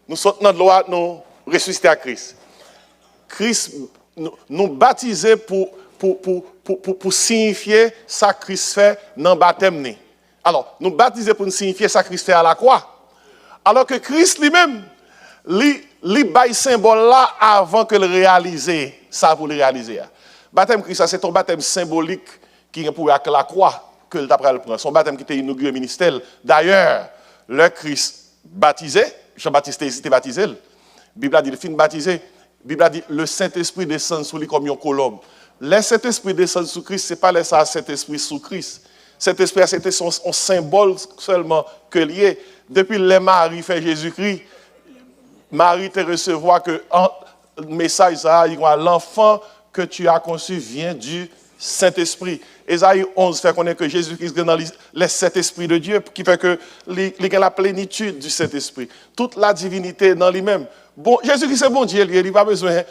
Nous sortons de l'eau, nous ressusciter à Christ. Christ nous baptiser pour signifier ça que Christ fait dans le baptême. Alors, nous baptiser pour signifier ça que Christ fait à la croix. Alors que Christ lui-même, il bail symbole là avant que le réaliser, ça pour le réaliser. Baptême Christ, c'est ton baptême symbolique qui est pour la croix que le t'apprend le prendre. Son baptême qui était inauguré ministère. D'ailleurs, le Christ baptisé, Jean-Baptiste était baptisé. La Bible a dit, le film baptisé, la Bible a dit, le Saint-Esprit descend sur lui comme une colombe. Le Saint-Esprit descend sur Christ, ce n'est pas le Saint-Esprit sous Christ. Saint-Esprit, c'était son symbole seulement que lié. Depuis que Marie fait Jésus-Christ, Marie te recevoir que le message, l'enfant que tu as conçu vient du Saint-Esprit. Ésaïe 11 fait connaître que Jésus-Christ est dans le Saint-Esprit de Dieu, qui fait que il a la plénitude du Saint-Esprit. Toute la divinité dans lui-même. Bon, Jésus-Christ est bon Dieu, il n'a pas besoin.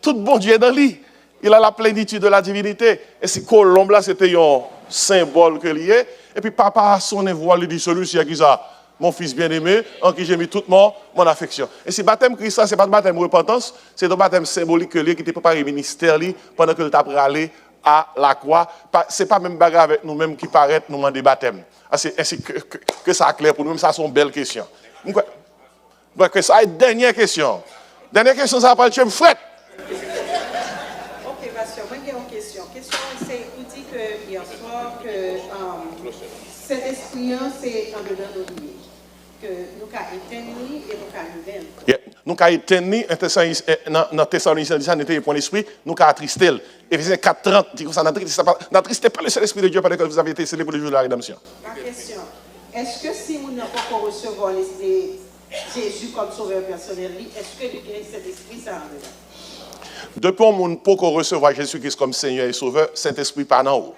Tout bon Dieu est dans lui. Il a la plénitude de la divinité. Et si colombe là, c'était un symbole que lié. Et puis papa a son voix, lui dit celui-ci qui ça. Mon fils bien-aimé, en qui j'ai mis toute mon affection. Et si baptême Christ, ce n'est pas un baptême de repentance, c'est un baptême symbolique que lui qui était préparé au ministère pendant que le t'a aller à la croix. Ce n'est pas même bagarre avec nous-mêmes qui paraît nous demander baptême. Ainsi que ça clair pour nous, ça c'est une belle question. Donc, ça est dernière question. Dernière question, ça va parler de fret. Ok, pasteur, moi j'ai une question. La question, c'est, vous dites que hier soir, que cet esprit, c'est en dedans de nous. Que nous avons éteint et nous avons nouvelle. Nous avons éteint, dans Thessaloniciens, nous avons point l'esprit, nous avons attristé. Éphésiens 4:30 dit que ça n'attristez pas le Saint-Esprit de Dieu pendant que vous avez été scellés pour le jour de la rédemption. Ma question, est-ce que si nous n'avons pas recevoir l'esprit Jésus comme sauveur personnel, est-ce que le Saint-Esprit ça en dedans? Depuis qu'on ne peut recevoir Jésus-Christ comme Seigneur et Sauveur, Saint-Esprit pas en haut.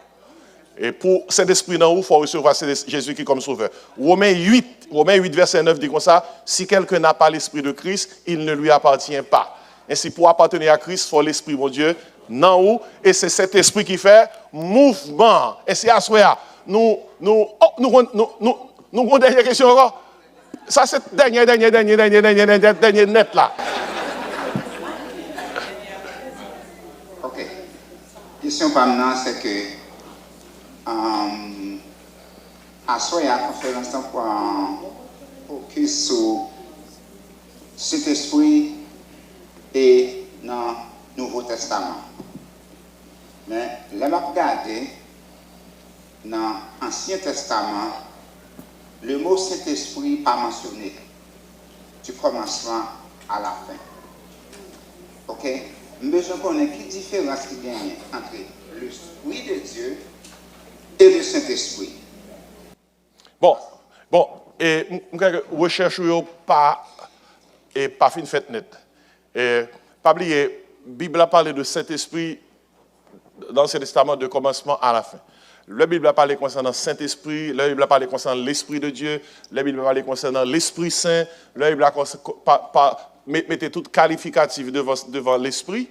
Et pour Saint-Esprit en haut, il faut recevoir Jésus-Christ comme Sauveur. Romains 8, verset 9 dit comme ça, si quelqu'un n'a pas l'Esprit de Christ, il ne lui appartient pas. Ainsi, pour appartenir à Christ, il faut l'Esprit, mon Dieu, en haut, et c'est cet Esprit qui fait mouvement. Et c'est à ce moment-là, nous avons une dernière question encore. Ça, c'est dernier net là. Ok. Question par maintenant, c'est que à soi, il y a une conférence pour focus sur cet esprit et dans le Nouveau Testament. Mais là, je regarde dans l'Ancien Testament, le mot Saint-Esprit n'est pas mentionné du commencement à la fin. Ok? Mais je connais quelle différence il y a entre l'Esprit de Dieu et le Saint-Esprit. Bon, et recherche pas fin fait net. Et pas oublier, la Bible a parlé de Saint-Esprit dans l'Ancien Testament de commencement à la fin. La Bible a parlé concernant Saint-Esprit, la Bible a parlé concernant l'Esprit de Dieu, la Bible a parlé concernant l'Esprit Saint, la Bible a mettez tout qualificatif devant l'Esprit,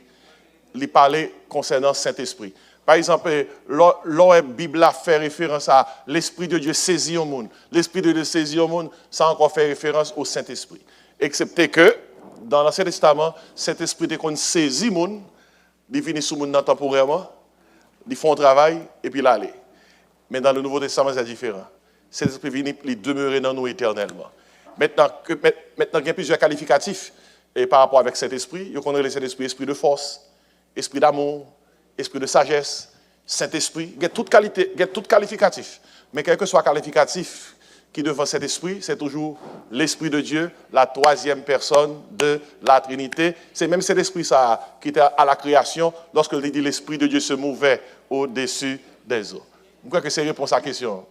il parlait concernant Saint-Esprit. Par exemple, la Bible a fait référence à l'Esprit de Dieu saisi au monde. L'Esprit de Dieu saisi au monde, ça a encore fait référence au Saint-Esprit. Excepté que, dans l'Ancien Testament, cet esprit est qu'on saisit le monde, il finit sous le monde temporairement, il fait un travail et puis il allait. Mais dans le Nouveau Testament, c'est différent. Cet esprit vient, il demeurer dans nous éternellement. Maintenant, il y a plusieurs qualificatifs et par rapport avec cet esprit. Il y a qu'on cet esprit, esprit de force, esprit d'amour, esprit de sagesse, Saint-Esprit. Il y a toute qualité, il y a tout qualificatif. Mais quel que soit qualificatif qui devant cet esprit, c'est toujours l'Esprit de Dieu, la troisième personne de la Trinité. C'est même cet esprit ça qui était à la création lorsque dit l'Esprit de Dieu se mouvait au-dessus des eaux. Je crois que c'est réponse à la question.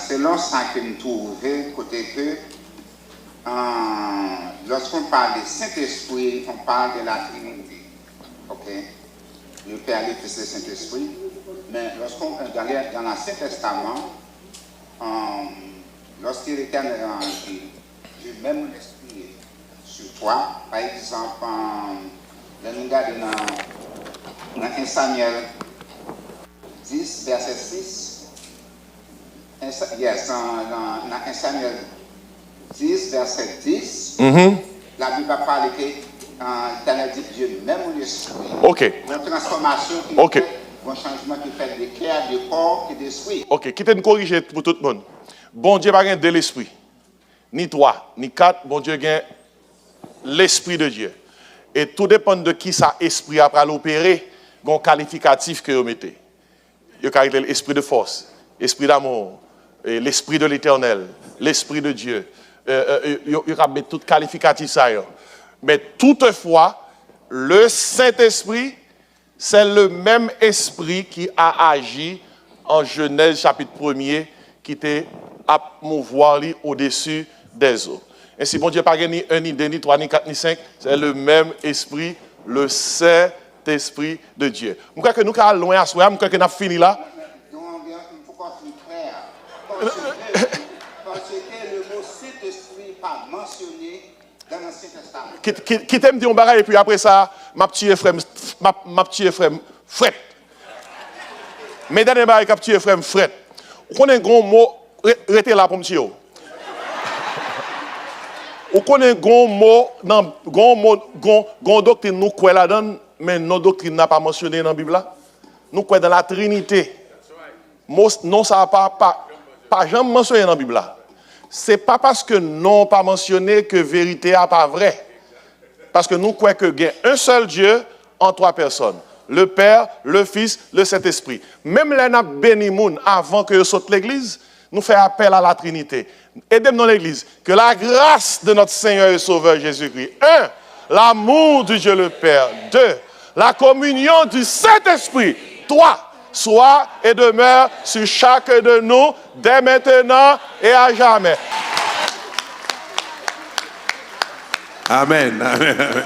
Selon ça que nous trouvons, côté que lorsqu'on parle du Saint-Esprit, on parle de la Trinité. Ok? Le Père, le Fils et le Saint-Esprit. Mais lorsqu'on dans l'Ancien Testament, lorsque l'Éternel dit, je mets mon esprit sur toi, par exemple, nous regardons dans 1 Samuel 10, verset 6. Yes, dans 1 Samuel 10, verset 10, la Bible parle que l'Éternel dit Dieu même mon esprit. Ok. Une transformation qui fait, un changement qui fait de cœur, de corps et d'esprit. Ok, quittez nous corriger pour tout le monde. Bon Dieu n'a pas de l'esprit. Ni trois, ni quatre, bon Dieu a l'esprit de Dieu. Et tout dépend de qui ça esprit après l'opérer, un qualificatif que vous mettez. Il y a l'esprit de force, esprit d'amour, l'esprit de l'éternel, l'esprit de Dieu. Il y a tout qualificatif ça. Mais toutefois, le Saint-Esprit, c'est le même esprit qui a agi en Genèse chapitre 1er, qui était à mouvoir au-dessus des eaux. Ainsi, bon Dieu, pas ni un, ni deux, ni trois, ni quatre, ni cinq, c'est le même esprit, le Saint-Esprit de Dieu. Je crois que nous sommes loin à soi, je crois que nous avons fini là. Il faut qu'on soit clair. Parce que le mot Saint-Esprit n'est pas mentionné dans l'Ancien Testament. Qui t'aime dire un bagage et puis après ça, ma petite frère Fred. Mais dernier bagage, ma petite frère Fred. On connaît un grand mot, restez là pour me dire. On connaît un grand mot, grand doctrine, nous croyons là-dedans, mais nos doctrines n'a pas mentionné dans la Bible là. Nous croyons dans la Trinité. Non, ça n'a pas jamais mentionné dans la Bible là. Ce n'est pas parce que non pas mentionné que vérité n'est pas vrai. Parce que nous croyons qu'il y a un seul Dieu en trois personnes. Le Père, le Fils, le Saint-Esprit. Même les n'a béni moun avant que saute l'église, nous fait appel à la Trinité. Aidez-nous dans l'église. Que la grâce de notre Seigneur et Sauveur Jésus-Christ. 1. L'amour de Dieu le Père. 2. La communion du Saint-Esprit. 3. Soit et demeure sur chacun de nous dès maintenant et à jamais. Amen. Amen.